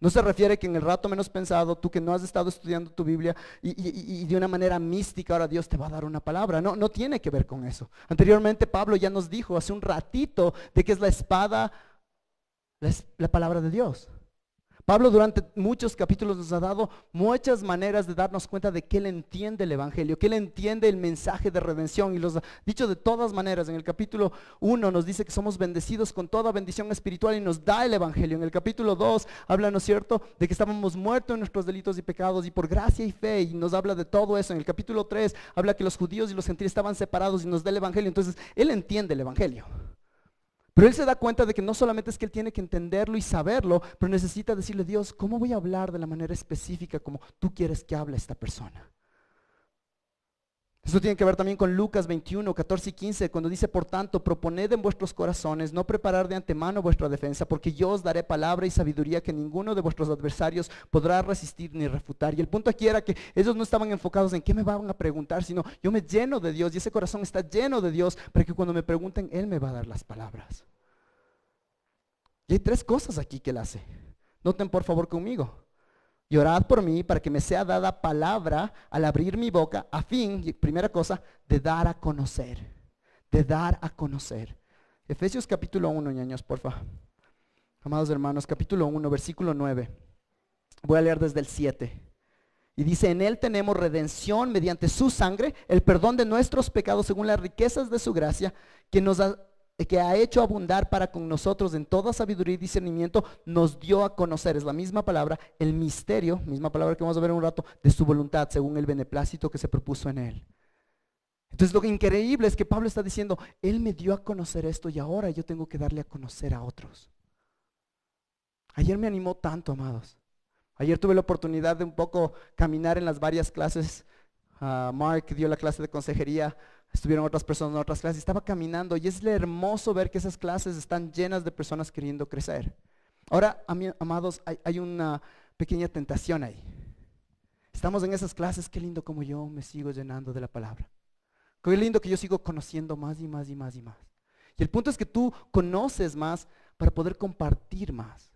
No se refiere que en el rato menos pensado, tú que no has estado estudiando tu Biblia y de una manera mística ahora Dios te va a dar una palabra. No tiene que ver con eso. Anteriormente Pablo ya nos dijo hace un ratito de que es la espada, la palabra de Dios. Pablo durante muchos capítulos nos ha dado muchas maneras de darnos cuenta de que él entiende el evangelio, que él entiende el mensaje de redención y los ha dicho de todas maneras. En el capítulo 1 nos dice que somos bendecidos con toda bendición espiritual y nos da el evangelio. En el capítulo 2 habla, ¿no es cierto?, de que estábamos muertos en nuestros delitos y pecados y por gracia y fe, y nos habla de todo eso. En el capítulo 3 habla que los judíos y los gentiles estaban separados y nos da el evangelio. Entonces él entiende el evangelio. Pero él se da cuenta de que no solamente es que él tiene que entenderlo y saberlo, pero necesita decirle, Dios, ¿cómo voy a hablar de la manera específica como tú quieres que hable esta persona? Esto tiene que ver también con Lucas 21, 14 y 15, cuando dice, por tanto, proponed en vuestros corazones no preparar de antemano vuestra defensa, porque yo os daré palabra y sabiduría que ninguno de vuestros adversarios podrá resistir ni refutar. Y el punto aquí era que ellos no estaban enfocados en qué me van a preguntar, sino yo me lleno de Dios y ese corazón está lleno de Dios para que cuando me pregunten, Él me va a dar las palabras. Y hay 3 cosas aquí que Él hace. Noten por favor conmigo. Y orad por mí para que me sea dada palabra al abrir mi boca, a fin, primera cosa, de dar a conocer. De dar a conocer. Efesios capítulo 1, ñaños, porfa. Amados hermanos, capítulo 1, versículo 9. Voy a leer desde el 7. Y dice, en Él tenemos redención mediante su sangre, el perdón de nuestros pecados según las riquezas de su gracia, que ha hecho abundar para con nosotros en toda sabiduría y discernimiento, nos dio a conocer, es la misma palabra, el misterio, misma palabra que vamos a ver en un rato, de su voluntad, según el beneplácito que se propuso en Él. Entonces lo increíble es que Pablo está diciendo, Él me dio a conocer esto y ahora yo tengo que darle a conocer a otros. Ayer me animó tanto, amados. Ayer tuve la oportunidad de un poco caminar en las varias clases. Mark dio la clase de consejería, estuvieron otras personas en otras clases. Estaba caminando y es hermoso ver que esas clases están llenas de personas queriendo crecer. Ahora, amados, hay una pequeña tentación ahí. Estamos en esas clases, qué lindo como yo me sigo llenando de la palabra. Qué lindo que yo sigo conociendo más y más y más y más. Y el punto es que tú conoces más para poder compartir más,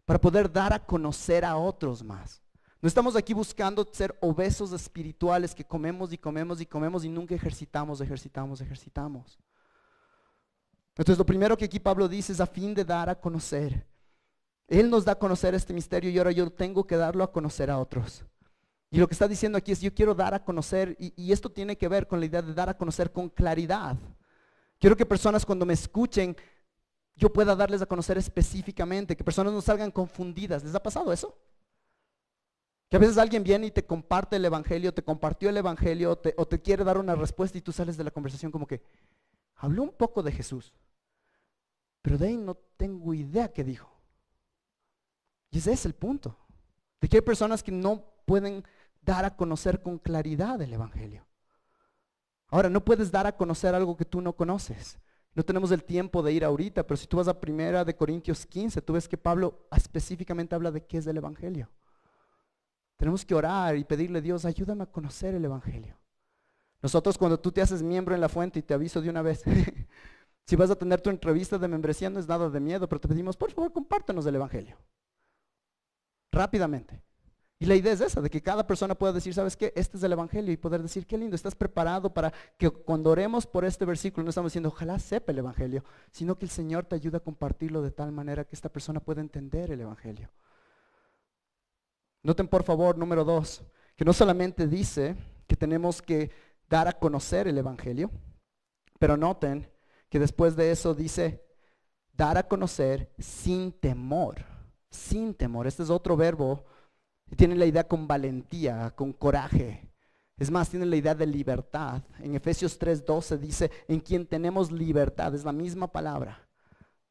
para poder dar a conocer a otros más. No estamos aquí buscando ser obesos espirituales que comemos y comemos y comemos y nunca ejercitamos. Entonces lo primero que aquí Pablo dice es a fin de dar a conocer. Él nos da a conocer este misterio y ahora yo tengo que darlo a conocer a otros. Y lo que está diciendo aquí es yo quiero dar a conocer y esto tiene que ver con la idea de dar a conocer con claridad. Quiero que personas cuando me escuchen yo pueda darles a conocer específicamente, que personas no salgan confundidas. ¿Les ha pasado eso? Que a veces alguien viene y te comparte el evangelio, te compartió el evangelio o te quiere dar una respuesta y tú sales de la conversación como que habló un poco de Jesús, pero de ahí no tengo idea qué dijo. Y ese es el punto, de que hay personas que no pueden dar a conocer con claridad el evangelio. Ahora, no puedes dar a conocer algo que tú no conoces. No tenemos el tiempo de ir ahorita, pero si tú vas a 1 de Corintios 15, tú ves que Pablo específicamente habla de qué es el evangelio. Tenemos que orar y pedirle a Dios, ayúdame a conocer el evangelio. Nosotros cuando tú te haces miembro en la fuente, y te aviso de una vez, si vas a tener tu entrevista de membresía no es nada de miedo, pero te pedimos, por favor, compártenos el evangelio. Rápidamente. Y la idea es esa, de que cada persona pueda decir, ¿sabes qué? Este es el evangelio y poder decir, qué lindo, estás preparado para que cuando oremos por este versículo no estamos diciendo, ojalá sepa el evangelio, sino que el Señor te ayuda a compartirlo de tal manera que esta persona pueda entender el evangelio. Noten por favor, número 2, que no solamente dice que tenemos que dar a conocer el evangelio, pero noten que después de eso dice, dar a conocer sin temor, sin temor. Este es otro verbo. Tiene la idea con valentía, con coraje. Es más, tiene la idea de libertad. En Efesios 3:12 dice, en quien tenemos libertad. Es la misma palabra.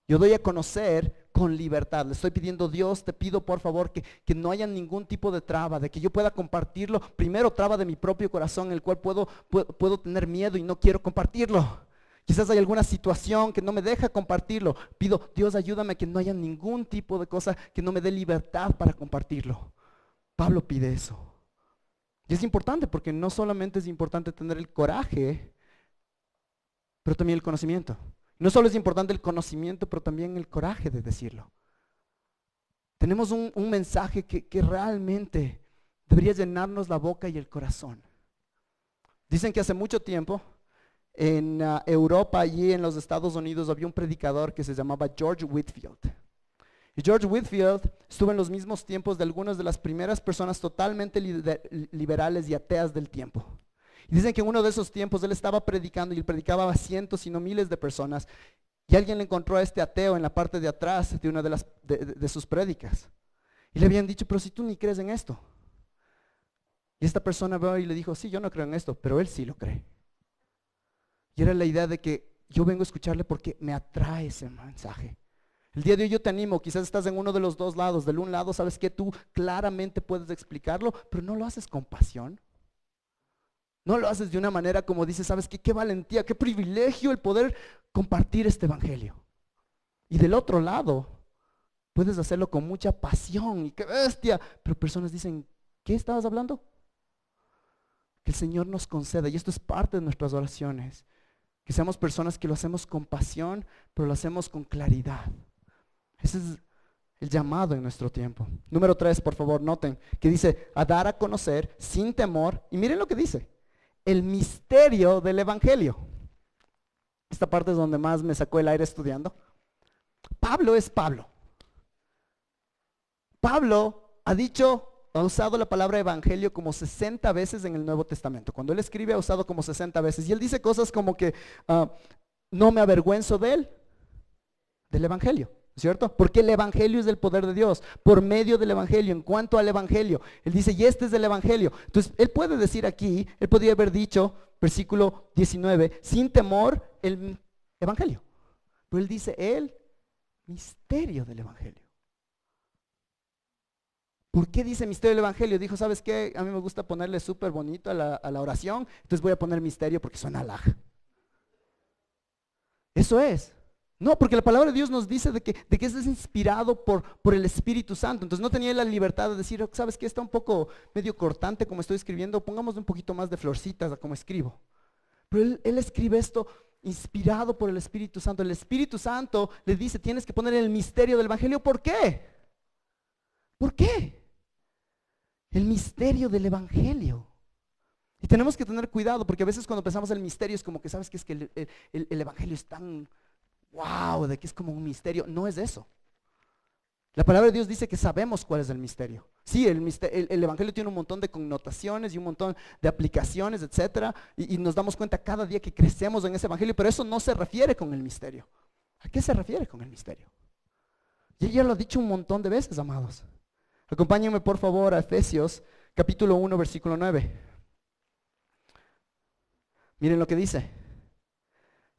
Yo doy a conocer con libertad. Le estoy pidiendo, Dios, te pido por favor que no haya ningún tipo de traba, de que yo pueda compartirlo. Primero, traba de mi propio corazón, el cual puedo tener miedo y no quiero compartirlo. Quizás hay alguna situación que no me deja compartirlo. Pido, Dios, ayúdame a que no haya ningún tipo de cosa que no me dé libertad para compartirlo. Pablo pide eso. Y es importante porque no solamente es importante tener el coraje, pero también el conocimiento. No solo es importante el conocimiento, pero también el coraje de decirlo. Tenemos un mensaje que realmente debería llenarnos la boca y el corazón. Dicen que hace mucho tiempo en Europa y en los Estados Unidos había un predicador que se llamaba George Whitefield. Y George Whitefield estuvo en los mismos tiempos de algunas de las primeras personas totalmente liberales y ateas del tiempo. Y dicen que en uno de esos tiempos él estaba predicando y él predicaba a cientos y no miles de personas. Y alguien le encontró a este ateo en la parte de atrás de una de sus prédicas. Y le habían dicho, pero si tú ni crees en esto. Y esta persona vio y le dijo, sí, yo no creo en esto, pero él sí lo cree. Y era la idea de que yo vengo a escucharle porque me atrae ese mensaje. El día de hoy yo te animo, quizás estás en uno de los dos lados. Del un lado sabes que tú claramente puedes explicarlo, pero no lo haces con pasión. No lo haces de una manera como dices, ¿sabes qué? Qué valentía, qué privilegio el poder compartir este evangelio. Y del otro lado, puedes hacerlo con mucha pasión y qué bestia. Pero personas dicen, ¿qué estabas hablando? Que el Señor nos conceda, y esto es parte de nuestras oraciones, que seamos personas que lo hacemos con pasión, pero lo hacemos con claridad. Ese es el llamado en nuestro tiempo. Número 3, por favor, noten, que dice, a dar a conocer sin temor, y miren lo que dice, el misterio del evangelio. Esta parte es donde más me sacó el aire estudiando. Pablo es Pablo. Pablo ha usado la palabra evangelio como 60 veces en el Nuevo Testamento. Cuando él escribe ha usado como 60 veces. Y él dice cosas como que no me avergüenzo de él, del evangelio, ¿cierto? Porque el evangelio es el poder de Dios. Por medio del evangelio, en cuanto al evangelio, él dice, y este es el evangelio. Entonces, él puede decir aquí, él podría haber dicho, versículo 19, sin temor el evangelio. Pero él dice, el misterio del evangelio. ¿Por qué dice misterio del evangelio? Dijo, ¿sabes qué? A mí me gusta ponerle súper bonito a la oración, entonces voy a poner misterio porque suena alaj. Eso es. No, porque la palabra de Dios nos dice de que es inspirado por el Espíritu Santo. Entonces no tenía la libertad de decir, ¿sabes qué? Está un poco medio cortante como estoy escribiendo, pongamos un poquito más de florcitas a como escribo. Pero él escribe esto inspirado por el Espíritu Santo. El Espíritu Santo le dice, tienes que poner el misterio del evangelio. ¿Por qué? ¿Por qué? El misterio del evangelio. Y tenemos que tener cuidado porque a veces cuando pensamos en el misterio es como que sabes que es que el evangelio es tan wow, de que es como un misterio. No es eso. La palabra de Dios dice que sabemos cuál es el misterio. Sí, el evangelio tiene un montón de connotaciones y un montón de aplicaciones, etcétera, y nos damos cuenta cada día que crecemos en ese evangelio, pero eso no se refiere con el misterio. ¿A qué se refiere con el misterio? Y ya lo he dicho un montón de veces, amados. Acompáñenme por favor a Efesios capítulo 1 versículo 9. Miren lo que dice.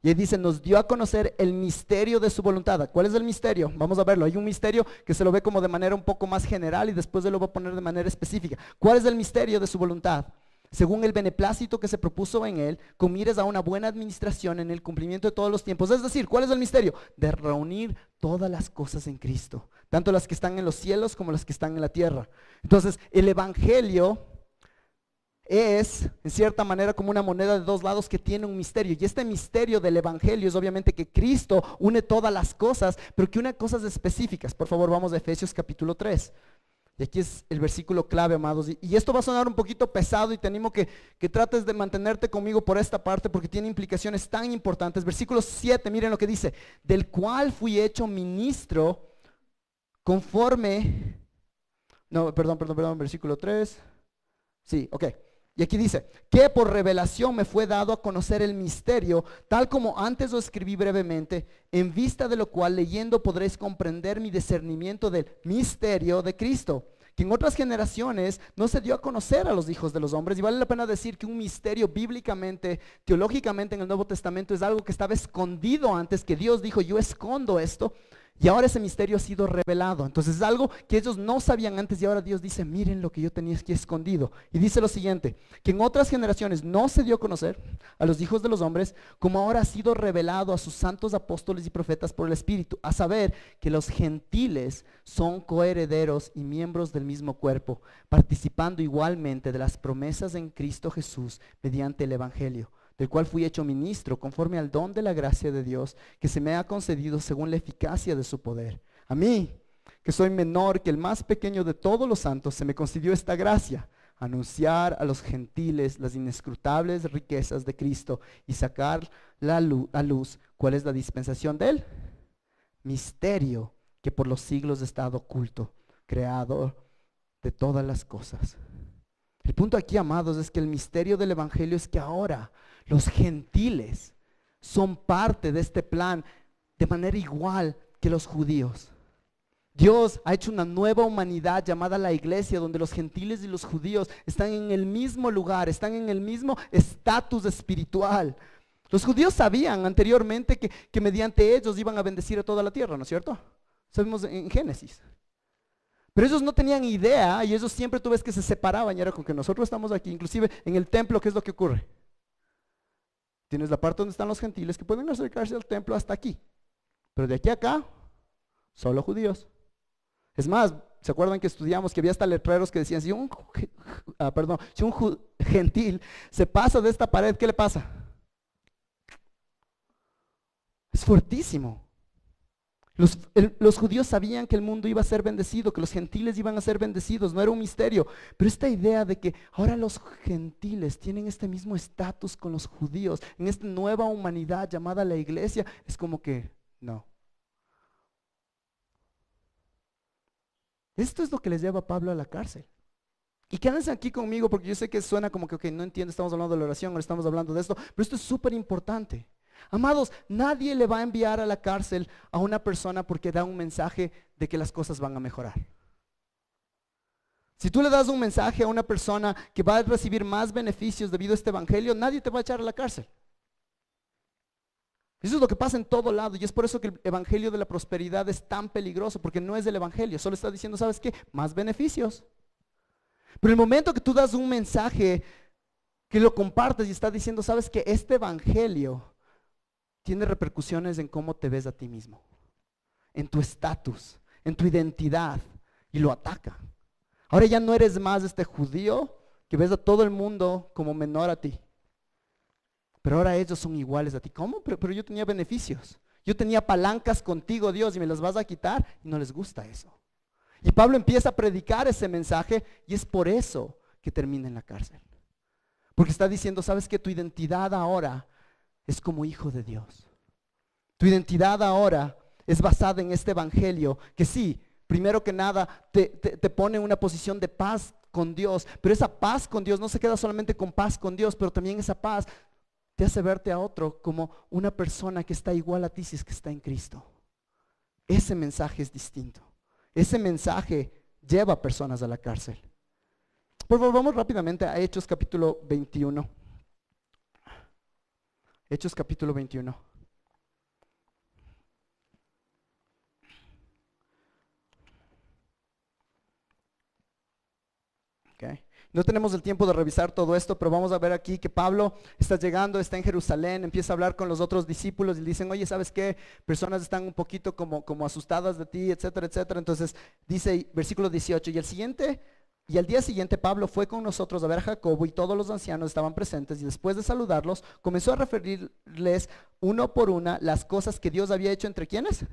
Y ahí dice, nos dio a conocer el misterio de su voluntad. ¿Cuál es el misterio? Vamos a verlo. Hay un misterio que se lo ve como de manera un poco más general y después él lo va a poner de manera específica. ¿Cuál es el misterio de su voluntad? Según el beneplácito que se propuso en él, con miras a una buena administración en el cumplimiento de todos los tiempos. Es decir, ¿cuál es el misterio? De reunir todas las cosas en Cristo, tanto las que están en los cielos como las que están en la tierra. Entonces, el evangelio es, en cierta manera, como una moneda de dos lados que tiene un misterio. Y este misterio del evangelio es obviamente que Cristo une todas las cosas, pero que une cosas específicas. Por favor, vamos a Efesios capítulo 3. Y aquí es el versículo clave, amados. Y esto va a sonar un poquito pesado y te animo que trates de mantenerte conmigo por esta parte porque tiene implicaciones tan importantes. Versículo 7, miren lo que dice. Del cual fui hecho ministro conforme... No, perdón, versículo 3. Sí, ok. Y aquí dice, que por revelación me fue dado a conocer el misterio, tal como antes lo escribí brevemente, en vista de lo cual leyendo podréis comprender mi discernimiento del misterio de Cristo, que en otras generaciones no se dio a conocer a los hijos de los hombres. Y vale la pena decir que un misterio bíblicamente, teológicamente en el Nuevo Testamento es algo que estaba escondido antes, que Dios dijo, yo escondo esto. Y ahora ese misterio ha sido revelado. Entonces es algo que ellos no sabían antes y ahora Dios dice, miren lo que yo tenía aquí escondido. Y dice lo siguiente, que en otras generaciones no se dio a conocer a los hijos de los hombres, como ahora ha sido revelado a sus santos apóstoles y profetas por el Espíritu, a saber que los gentiles son coherederos y miembros del mismo cuerpo, participando igualmente de las promesas en Cristo Jesús mediante el Evangelio, del cual fui hecho ministro conforme al don de la gracia de Dios que se me ha concedido según la eficacia de su poder. A mí, que soy menor que el más pequeño de todos los santos, se me concedió esta gracia, anunciar a los gentiles las inescrutables riquezas de Cristo y sacar a luz cuál es la dispensación de él. Misterio que por los siglos ha estado oculto, creador de todas las cosas. El punto aquí, amados, es que el misterio del evangelio es que ahora los gentiles son parte de este plan de manera igual que los judíos. Dios ha hecho una nueva humanidad llamada la iglesia, donde los gentiles y los judíos están en el mismo lugar, están en el mismo estatus espiritual. Los judíos sabían anteriormente que mediante ellos iban a bendecir a toda la tierra, ¿no es cierto? Sabemos en Génesis. Pero ellos no tenían idea y ellos siempre tú ves que se separaban y era con que nosotros estamos aquí, inclusive en el templo, ¿qué es lo que ocurre? Tienes la parte donde están los gentiles que pueden acercarse al templo hasta aquí, pero de aquí a acá, solo judíos. Es más, ¿se acuerdan que estudiamos que había hasta letreros que decían, si un gentil se pasa de esta pared, ¿qué le pasa? Es fuertísimo. Los judíos sabían que el mundo iba a ser bendecido, que los gentiles iban a ser bendecidos, no era un misterio. Pero esta idea de que ahora los gentiles tienen este mismo estatus con los judíos, en esta nueva humanidad llamada la iglesia, es como que no. Esto es lo que les lleva a Pablo a la cárcel. Y quédense aquí conmigo porque yo sé que suena como que no entiendo, estamos hablando de la oración, ahora estamos hablando de esto, pero esto es súper importante. Amados, nadie le va a enviar a la cárcel a una persona porque da un mensaje de que las cosas van a mejorar. Si tú le das un mensaje a una persona que va a recibir más beneficios debido a este evangelio, nadie te va a echar a la cárcel. Eso es lo que pasa en todo lado y es por eso que el evangelio de la prosperidad es tan peligroso, porque no es del evangelio, solo está diciendo, ¿sabes qué? Más beneficios. Pero el momento que tú das un mensaje, que lo compartes y está diciendo, ¿sabes qué? Este evangelio tiene repercusiones en cómo te ves a ti mismo, en tu estatus, en tu identidad, y lo ataca. Ahora ya no eres más este judío que ves a todo el mundo como menor a ti. Pero ahora ellos son iguales a ti. ¿Cómo? Pero yo tenía beneficios. Yo tenía palancas contigo, Dios, y me las vas a quitar. Y no les gusta eso. Y Pablo empieza a predicar ese mensaje y es por eso que termina en la cárcel. Porque está diciendo, ¿sabes qué? Tu identidad ahora es como hijo de Dios. Tu identidad ahora es basada en este evangelio que sí, primero que nada te pone en una posición de paz con Dios. Pero esa paz con Dios no se queda solamente con paz con Dios, pero también esa paz te hace verte a otro como una persona que está igual a ti si es que está en Cristo. Ese mensaje es distinto. Ese mensaje lleva a personas a la cárcel. Por favor, vamos rápidamente a Hechos capítulo 21. Hechos capítulo 21. Okay. No tenemos el tiempo de revisar todo esto, pero vamos a ver aquí que Pablo está llegando, está en Jerusalén, empieza a hablar con los otros discípulos y dicen, oye, ¿sabes qué? Personas están un poquito como asustadas de ti, etcétera, etcétera. Entonces dice, versículo 18, y al día siguiente Pablo fue con nosotros a ver a Jacobo y todos los ancianos estaban presentes y después de saludarlos comenzó a referirles uno por una las cosas que Dios había hecho entre ¿quiénes?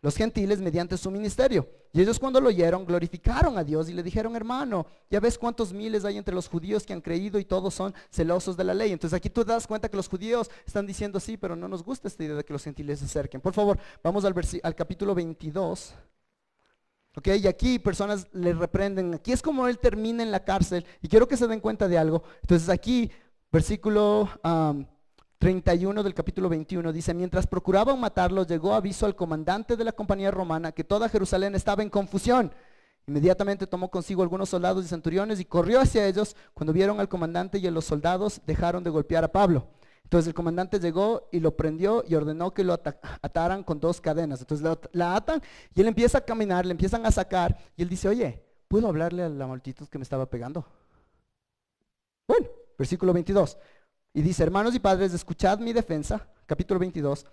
Los gentiles mediante su ministerio. Y ellos cuando lo oyeron glorificaron a Dios y le dijeron, hermano, ya ves cuántos miles hay entre los judíos que han creído y todos son celosos de la ley. Entonces aquí tú te das cuenta que los judíos están diciendo sí, pero no nos gusta esta idea de que los gentiles se acerquen. Por favor, vamos al capítulo 22. Ok, y aquí personas le reprenden. Aquí es como él termina en la cárcel y quiero que se den cuenta de algo. Entonces aquí, versículo 31 del capítulo 21 dice, mientras procuraban matarlo, llegó aviso al comandante de la compañía romana que toda Jerusalén estaba en confusión. Inmediatamente tomó consigo algunos soldados y centuriones y corrió hacia ellos. Cuando vieron al comandante y a los soldados, dejaron de golpear a Pablo. Entonces el comandante llegó y lo prendió y ordenó que lo ataran con 2 cadenas. Entonces la atan y él empieza a caminar, le empiezan a sacar y él dice, oye, ¿puedo hablarle a la multitud que me estaba pegando? Bueno, versículo 22. Y dice, hermanos y padres, escuchad mi defensa, capítulo 22,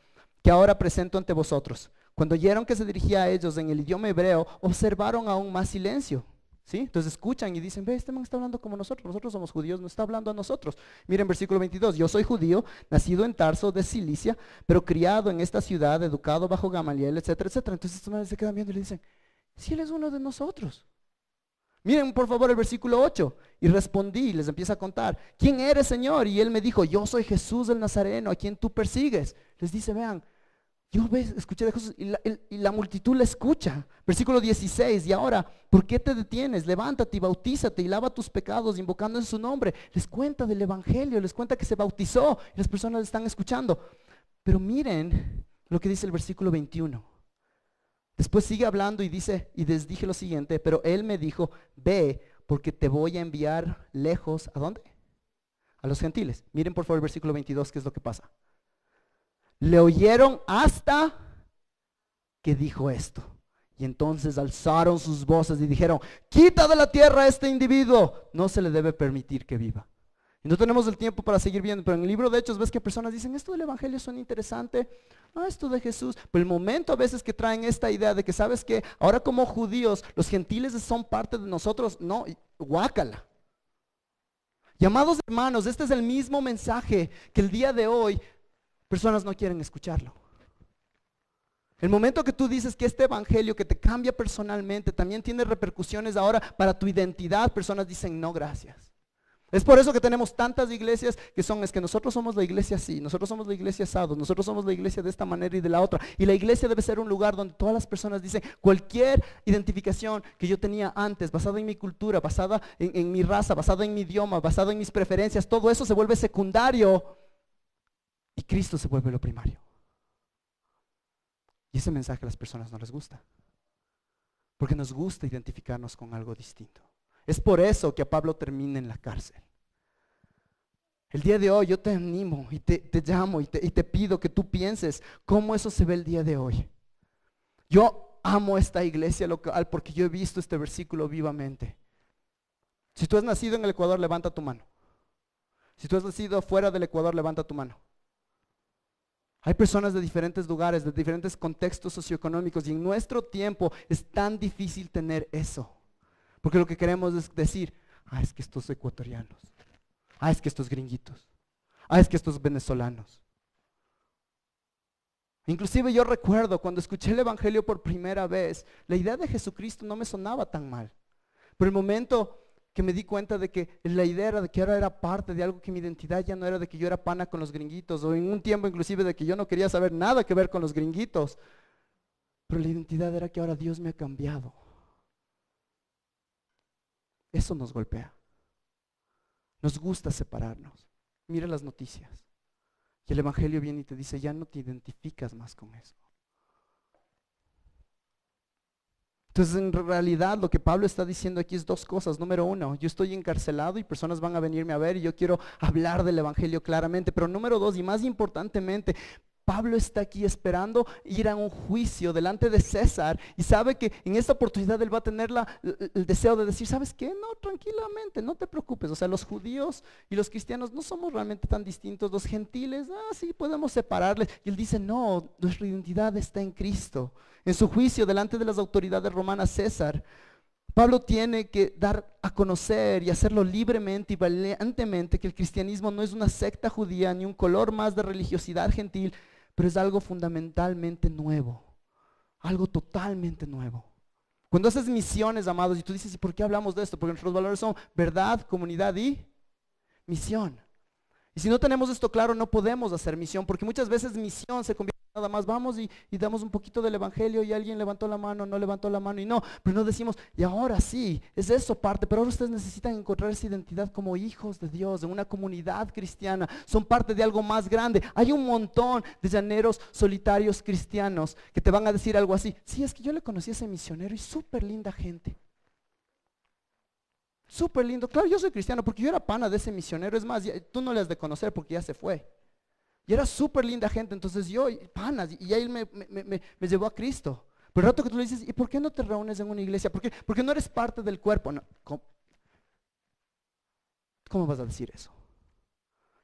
que ahora presento ante vosotros. Cuando oyeron que se dirigía a ellos en el idioma hebreo, observaron aún más silencio. ¿Sí? Entonces escuchan y dicen, ve, este man está hablando como nosotros somos judíos, no está hablando a nosotros. Miren versículo 22, yo soy judío, nacido en Tarso de Cilicia, pero criado en esta ciudad, educado bajo Gamaliel, etcétera, etcétera. Entonces estos manes se quedan viendo y le dicen, si él es uno de nosotros. Miren por favor el versículo 8, y respondí y les empieza a contar, ¿quién eres, Señor? Y él me dijo, yo soy Jesús el Nazareno, a quien tú persigues. Les dice, vean, yo escuché de Jesús y la multitud le escucha. Versículo 16, y ahora, ¿por qué te detienes? Levántate y bautízate y lava tus pecados invocando en su nombre. Les cuenta del evangelio, les cuenta que se bautizó y las personas están escuchando. Pero miren lo que dice el versículo 21. Después sigue hablando y dice, y les dije lo siguiente, pero él me dijo, ve, porque te voy a enviar lejos, ¿a dónde? A los gentiles. Miren por favor el versículo 22, ¿qué es lo que pasa? Le oyeron hasta que dijo esto. Y entonces alzaron sus voces y dijeron, quita de la tierra a este individuo, no se le debe permitir que viva. Y no tenemos el tiempo para seguir viendo, pero en el libro de Hechos ves que personas dicen, esto del evangelio suena interesante, esto de Jesús. Pero el momento a veces que traen esta idea de que sabes que ahora como judíos los gentiles son parte de nosotros, no, guácala. Llamados hermanos, este es el mismo mensaje que el día de hoy personas no quieren escucharlo. El momento que tú dices que este evangelio que te cambia personalmente también tiene repercusiones ahora para tu identidad, personas dicen no gracias. Es por eso que tenemos tantas iglesias es que nosotros somos la iglesia así, nosotros somos la iglesia asados, nosotros somos la iglesia de esta manera y de la otra. Y la iglesia debe ser un lugar donde todas las personas dicen cualquier identificación que yo tenía antes, basada en mi cultura, basada en mi raza, basada en mi idioma, basada en mis preferencias, todo eso se vuelve secundario y Cristo se vuelve lo primario. Y ese mensaje a las personas no les gusta, porque nos gusta identificarnos con algo distinto. Es por eso que a Pablo termina en la cárcel. El día de hoy yo te animo y te llamo y te pido que tú pienses cómo eso se ve el día de hoy. Yo amo esta iglesia local porque yo he visto este versículo vivamente. Si tú has nacido en el Ecuador, levanta tu mano. Si tú has nacido fuera del Ecuador, levanta tu mano. Hay personas de diferentes lugares, de diferentes contextos socioeconómicos, y en nuestro tiempo es tan difícil tener eso. Porque lo que queremos es decir, es que estos ecuatorianos, es que estos gringuitos, es que estos venezolanos. Inclusive yo recuerdo cuando escuché el evangelio por primera vez, la idea de Jesucristo no me sonaba tan mal. Pero el momento que me di cuenta de que la idea era de que ahora era parte de algo, que mi identidad ya no era de que yo era pana con los gringuitos, o en un tiempo inclusive de que yo no quería saber nada que ver con los gringuitos, pero la identidad era que ahora Dios me ha cambiado. Eso nos golpea. Nos gusta separarnos. Mira las noticias. Y el evangelio viene y te dice, ya no te identificas más con eso. Entonces en realidad lo que Pablo está diciendo aquí es dos cosas. Número uno, yo estoy encarcelado y personas van a venirme a ver y yo quiero hablar del evangelio claramente. Pero número dos, y más importantemente, Pablo está aquí esperando ir a un juicio delante de César y sabe que en esta oportunidad él va a tener el deseo de decir, ¿sabes qué? No, tranquilamente, no te preocupes. O sea, los judíos y los cristianos no somos realmente tan distintos. Los gentiles, sí, podemos separarles. Y él dice, no, nuestra identidad está en Cristo. En su juicio delante de las autoridades romanas, César, Pablo tiene que dar a conocer y hacerlo libremente y valientemente que el cristianismo no es una secta judía ni un color más de religiosidad gentil, pero es algo fundamentalmente nuevo, algo totalmente nuevo. Cuando haces misiones, amados, y tú dices, ¿y por qué hablamos de esto? Porque nuestros valores son verdad, comunidad y misión. Y si no tenemos esto claro, no podemos hacer misión, porque muchas veces misión se convierte en nada más, vamos y damos un poquito del evangelio y alguien levantó la mano, no levantó la mano y no, pero no decimos, y ahora sí, es eso parte, pero ahora ustedes necesitan encontrar esa identidad como hijos de Dios, de una comunidad cristiana, son parte de algo más grande. Hay un montón de llaneros solitarios cristianos que te van a decir algo así, sí, es que yo le conocí a ese misionero y súper linda gente. Súper lindo, claro, yo soy cristiano porque yo era pana de ese misionero, es más, tú no le has de conocer porque ya se fue. Y era súper linda gente, entonces yo, panas, y él me llevó a Cristo. Pero el rato que tú le dices, ¿y por qué no te reúnes en una iglesia? ¿Por qué? Porque no eres parte del cuerpo. No, ¿cómo vas a decir eso?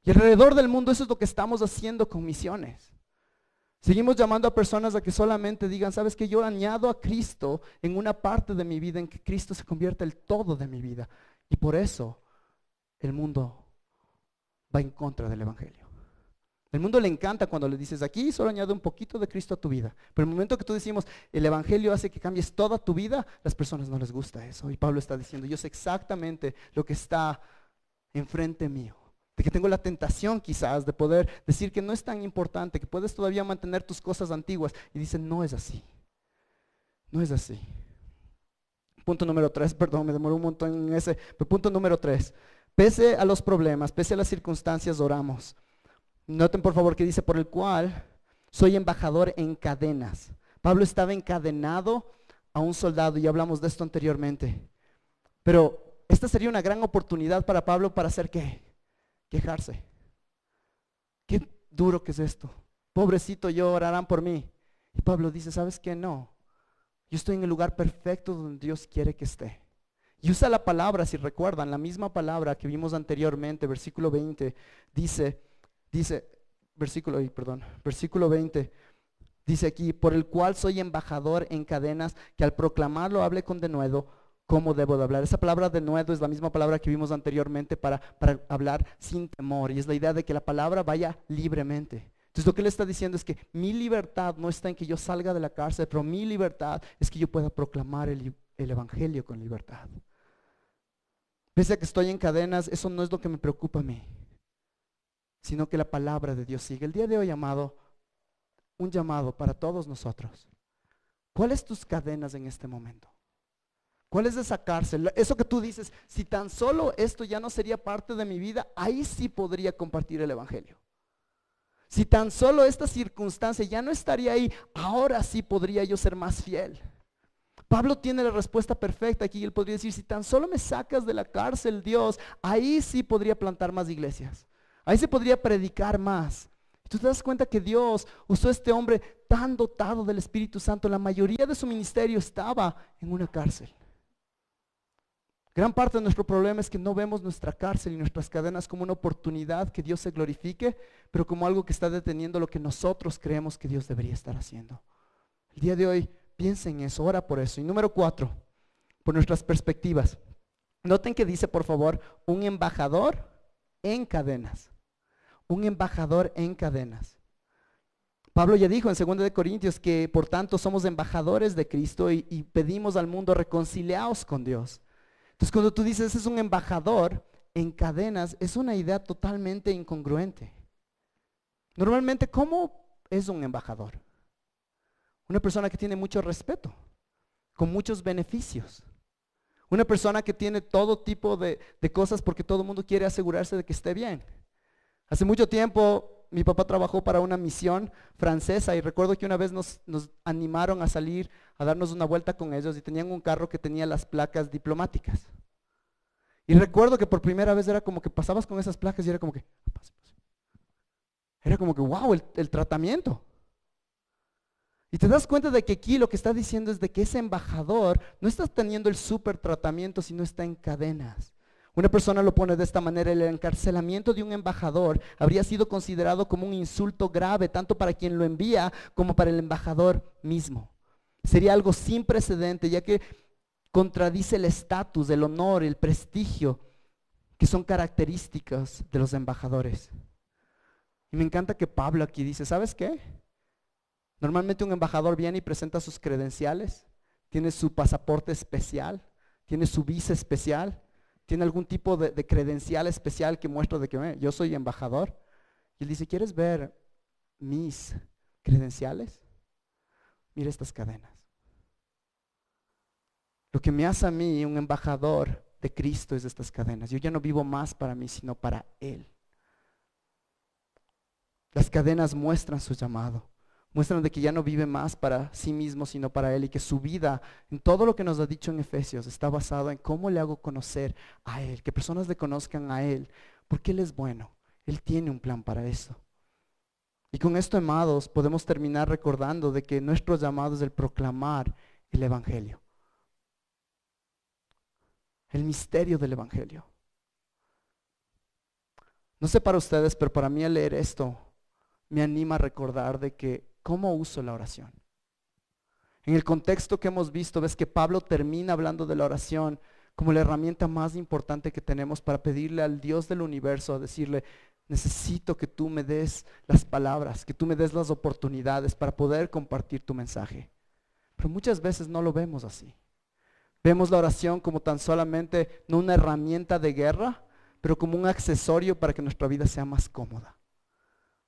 Y alrededor del mundo eso es lo que estamos haciendo con misiones. Seguimos llamando a personas a que solamente digan, ¿sabes qué? Yo añado a Cristo en una parte de mi vida, en que Cristo se convierta el todo de mi vida. Y por eso el mundo va en contra del evangelio. El mundo le encanta cuando le dices, aquí solo añade un poquito de Cristo a tu vida. Pero el momento que tú decimos, el evangelio hace que cambies toda tu vida, las personas no les gusta eso. Y Pablo está diciendo, yo sé exactamente lo que está enfrente mío. De que tengo la tentación quizás de poder decir que no es tan importante, que puedes todavía mantener tus cosas antiguas. Y dicen, no es así. No es así. Punto número 3, perdón, me demoré un montón en ese. Pero punto número 3, pese a los problemas, pese a las circunstancias, oramos. Noten por favor que dice, por el cual soy embajador en cadenas. Pablo estaba encadenado a un soldado y hablamos de esto anteriormente. Pero esta sería una gran oportunidad para Pablo para hacer ¿qué? Quejarse. Qué duro que es esto. Pobrecito yo, orarán por mí. Y Pablo dice, ¿sabes qué? No. Yo estoy en el lugar perfecto donde Dios quiere que esté. Y usa la palabra, si recuerdan, la misma palabra que vimos anteriormente, versículo 20, dice, versículo 20, dice aquí, por el cual soy embajador en cadenas, que al proclamarlo hable con denuedo, ¿cómo debo de hablar? Esa palabra denuedo es la misma palabra que vimos anteriormente para hablar sin temor, y es la idea de que la palabra vaya libremente. Entonces lo que él está diciendo es que mi libertad no está en que yo salga de la cárcel, pero mi libertad es que yo pueda proclamar el evangelio con libertad. Pese a que estoy en cadenas, eso no es lo que me preocupa a mí, sino que la palabra de Dios sigue. El día de hoy, amado, un llamado para todos nosotros. ¿Cuáles tus cadenas en este momento? ¿Cuál es esa cárcel? Eso que tú dices, si tan solo esto ya no sería parte de mi vida, ahí sí podría compartir el evangelio. Si tan solo esta circunstancia ya no estaría ahí, ahora sí podría yo ser más fiel. Pablo tiene la respuesta perfecta aquí. Él podría decir, si tan solo me sacas de la cárcel, Dios, ahí sí podría plantar más iglesias. Ahí se podría predicar más. Tú te das cuenta que Dios usó a este hombre tan dotado del Espíritu Santo. La mayoría de su ministerio estaba en una cárcel. Gran parte de nuestro problema es que no vemos nuestra cárcel y nuestras cadenas como una oportunidad que Dios se glorifique, pero como algo que está deteniendo lo que nosotros creemos que Dios debería estar haciendo. El día de hoy, piensa en eso, ora por eso. Y número 4, por nuestras perspectivas. Noten que dice, por favor, un embajador en cadenas. Un embajador en cadenas. Pablo ya dijo en 2 de Corintios que por tanto somos embajadores de Cristo y pedimos al mundo reconciliaos con Dios. Entonces cuando tú dices es un embajador en cadenas, es una idea totalmente incongruente. Normalmente, ¿cómo es un embajador? Una persona que tiene mucho respeto, con muchos beneficios. Una persona que tiene todo tipo de cosas porque todo el mundo quiere asegurarse de que esté bien. Hace mucho tiempo mi papá trabajó para una misión francesa y recuerdo que una vez nos animaron a salir a darnos una vuelta con ellos y tenían un carro que tenía las placas diplomáticas. Y recuerdo que por primera vez era como que pasabas con esas placas y era como que, wow, el tratamiento. Y te das cuenta de que aquí lo que está diciendo es de que ese embajador no está teniendo el súper tratamiento, sino está en cadenas. Una persona lo pone de esta manera: el encarcelamiento de un embajador habría sido considerado como un insulto grave, tanto para quien lo envía como para el embajador mismo. Sería algo sin precedente, ya que contradice el estatus, el honor, el prestigio, que son características de los embajadores. Y me encanta que Pablo aquí dice, ¿sabes qué? Normalmente un embajador viene y presenta sus credenciales, tiene su pasaporte especial, tiene su visa especial, tiene algún tipo de credencial especial que muestra de que yo soy embajador. Y él dice, ¿quieres ver mis credenciales? Mira estas cadenas. Lo que me hace a mí un embajador de Cristo es estas cadenas. Yo ya no vivo más para mí, sino para Él. Las cadenas muestran su llamado. Muestran de que ya no vive más para sí mismo, sino para Él, y que su vida, en todo lo que nos ha dicho en Efesios, está basado en cómo le hago conocer a Él, que personas le conozcan a Él, porque Él es bueno, Él tiene un plan para eso. Y con esto, amados, podemos terminar recordando de que nuestro llamado es el proclamar el Evangelio, el misterio del Evangelio. No sé para ustedes, pero para mí al leer esto me anima a recordar de que ¿cómo uso la oración? En el contexto que hemos visto, ves que Pablo termina hablando de la oración como la herramienta más importante que tenemos para pedirle al Dios del universo, a decirle, necesito que tú me des las palabras, que tú me des las oportunidades para poder compartir tu mensaje. Pero muchas veces no lo vemos así. Vemos la oración como tan solamente no una herramienta de guerra, pero como un accesorio para que nuestra vida sea más cómoda.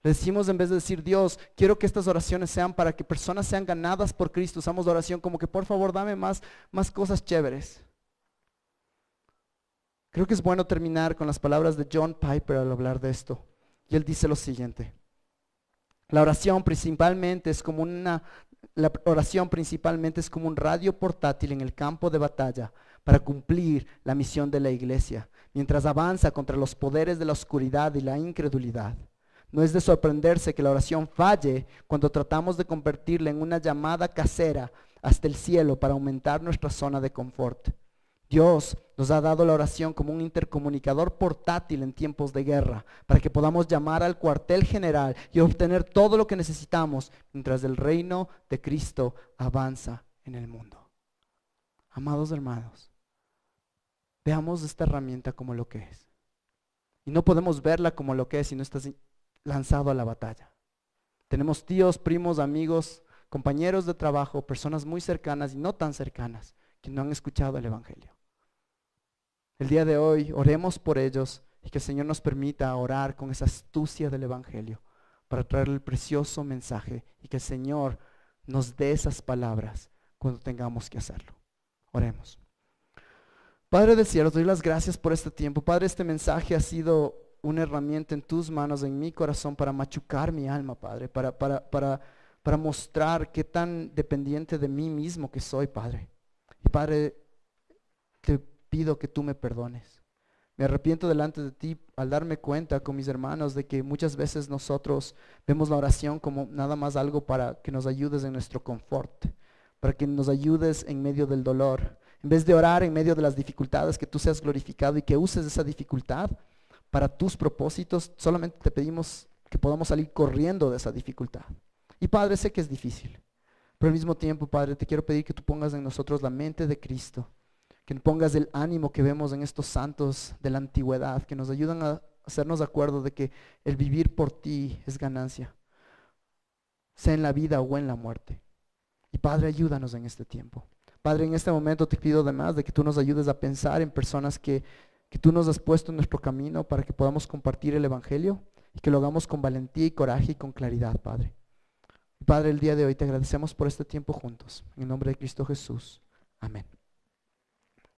Le decimos, en vez de decir, Dios, quiero que estas oraciones sean para que personas sean ganadas por Cristo, usamos la oración como que por favor dame más cosas chéveres. Creo que es bueno terminar con las palabras de John Piper al hablar de esto. Y él dice lo siguiente: la oración principalmente es como un radio portátil en el campo de batalla para cumplir la misión de la iglesia, mientras avanza contra los poderes de la oscuridad y la incredulidad. No es de sorprenderse que la oración falle cuando tratamos de convertirla en una llamada casera hasta el cielo para aumentar nuestra zona de confort. Dios nos ha dado la oración como un intercomunicador portátil en tiempos de guerra, para que podamos llamar al cuartel general y obtener todo lo que necesitamos mientras el reino de Cristo avanza en el mundo. Amados hermanos, veamos esta herramienta como lo que es. Y no podemos verla como lo que es si no estás lanzado a la batalla. Tenemos tíos, primos, amigos, compañeros de trabajo, personas muy cercanas y no tan cercanas que no han escuchado el Evangelio. El día de hoy oremos por ellos y que el Señor nos permita orar con esa astucia del Evangelio para traerle el precioso mensaje, y que el Señor nos dé esas palabras cuando tengamos que hacerlo. Oremos. Padre del cielo, te doy las gracias por este tiempo. Padre, este mensaje ha sido una herramienta en tus manos, en mi corazón, para machucar mi alma, Padre, para mostrar qué tan dependiente de mí mismo que soy, Padre. Y Padre, te pido que tú me perdones. Me arrepiento delante de ti al darme cuenta con mis hermanos de que muchas veces nosotros vemos la oración como nada más algo para que nos ayudes en nuestro confort, para que nos ayudes en medio del dolor. En vez de orar en medio de las dificultades, que tú seas glorificado y que uses esa dificultad para tus propósitos, solamente te pedimos que podamos salir corriendo de esa dificultad. Y Padre, sé que es difícil, pero al mismo tiempo, Padre, te quiero pedir que tú pongas en nosotros la mente de Cristo, que pongas el ánimo que vemos en estos santos de la antigüedad, que nos ayudan a hacernos de acuerdo de que el vivir por ti es ganancia, sea en la vida o en la muerte. Y Padre, ayúdanos en este tiempo. Padre, en este momento te pido además de que tú nos ayudes a pensar en personas que tú nos has puesto en nuestro camino para que podamos compartir el Evangelio y que lo hagamos con valentía y coraje y con claridad, Padre. Padre, el día de hoy te agradecemos por este tiempo juntos. En el nombre de Cristo Jesús. Amén.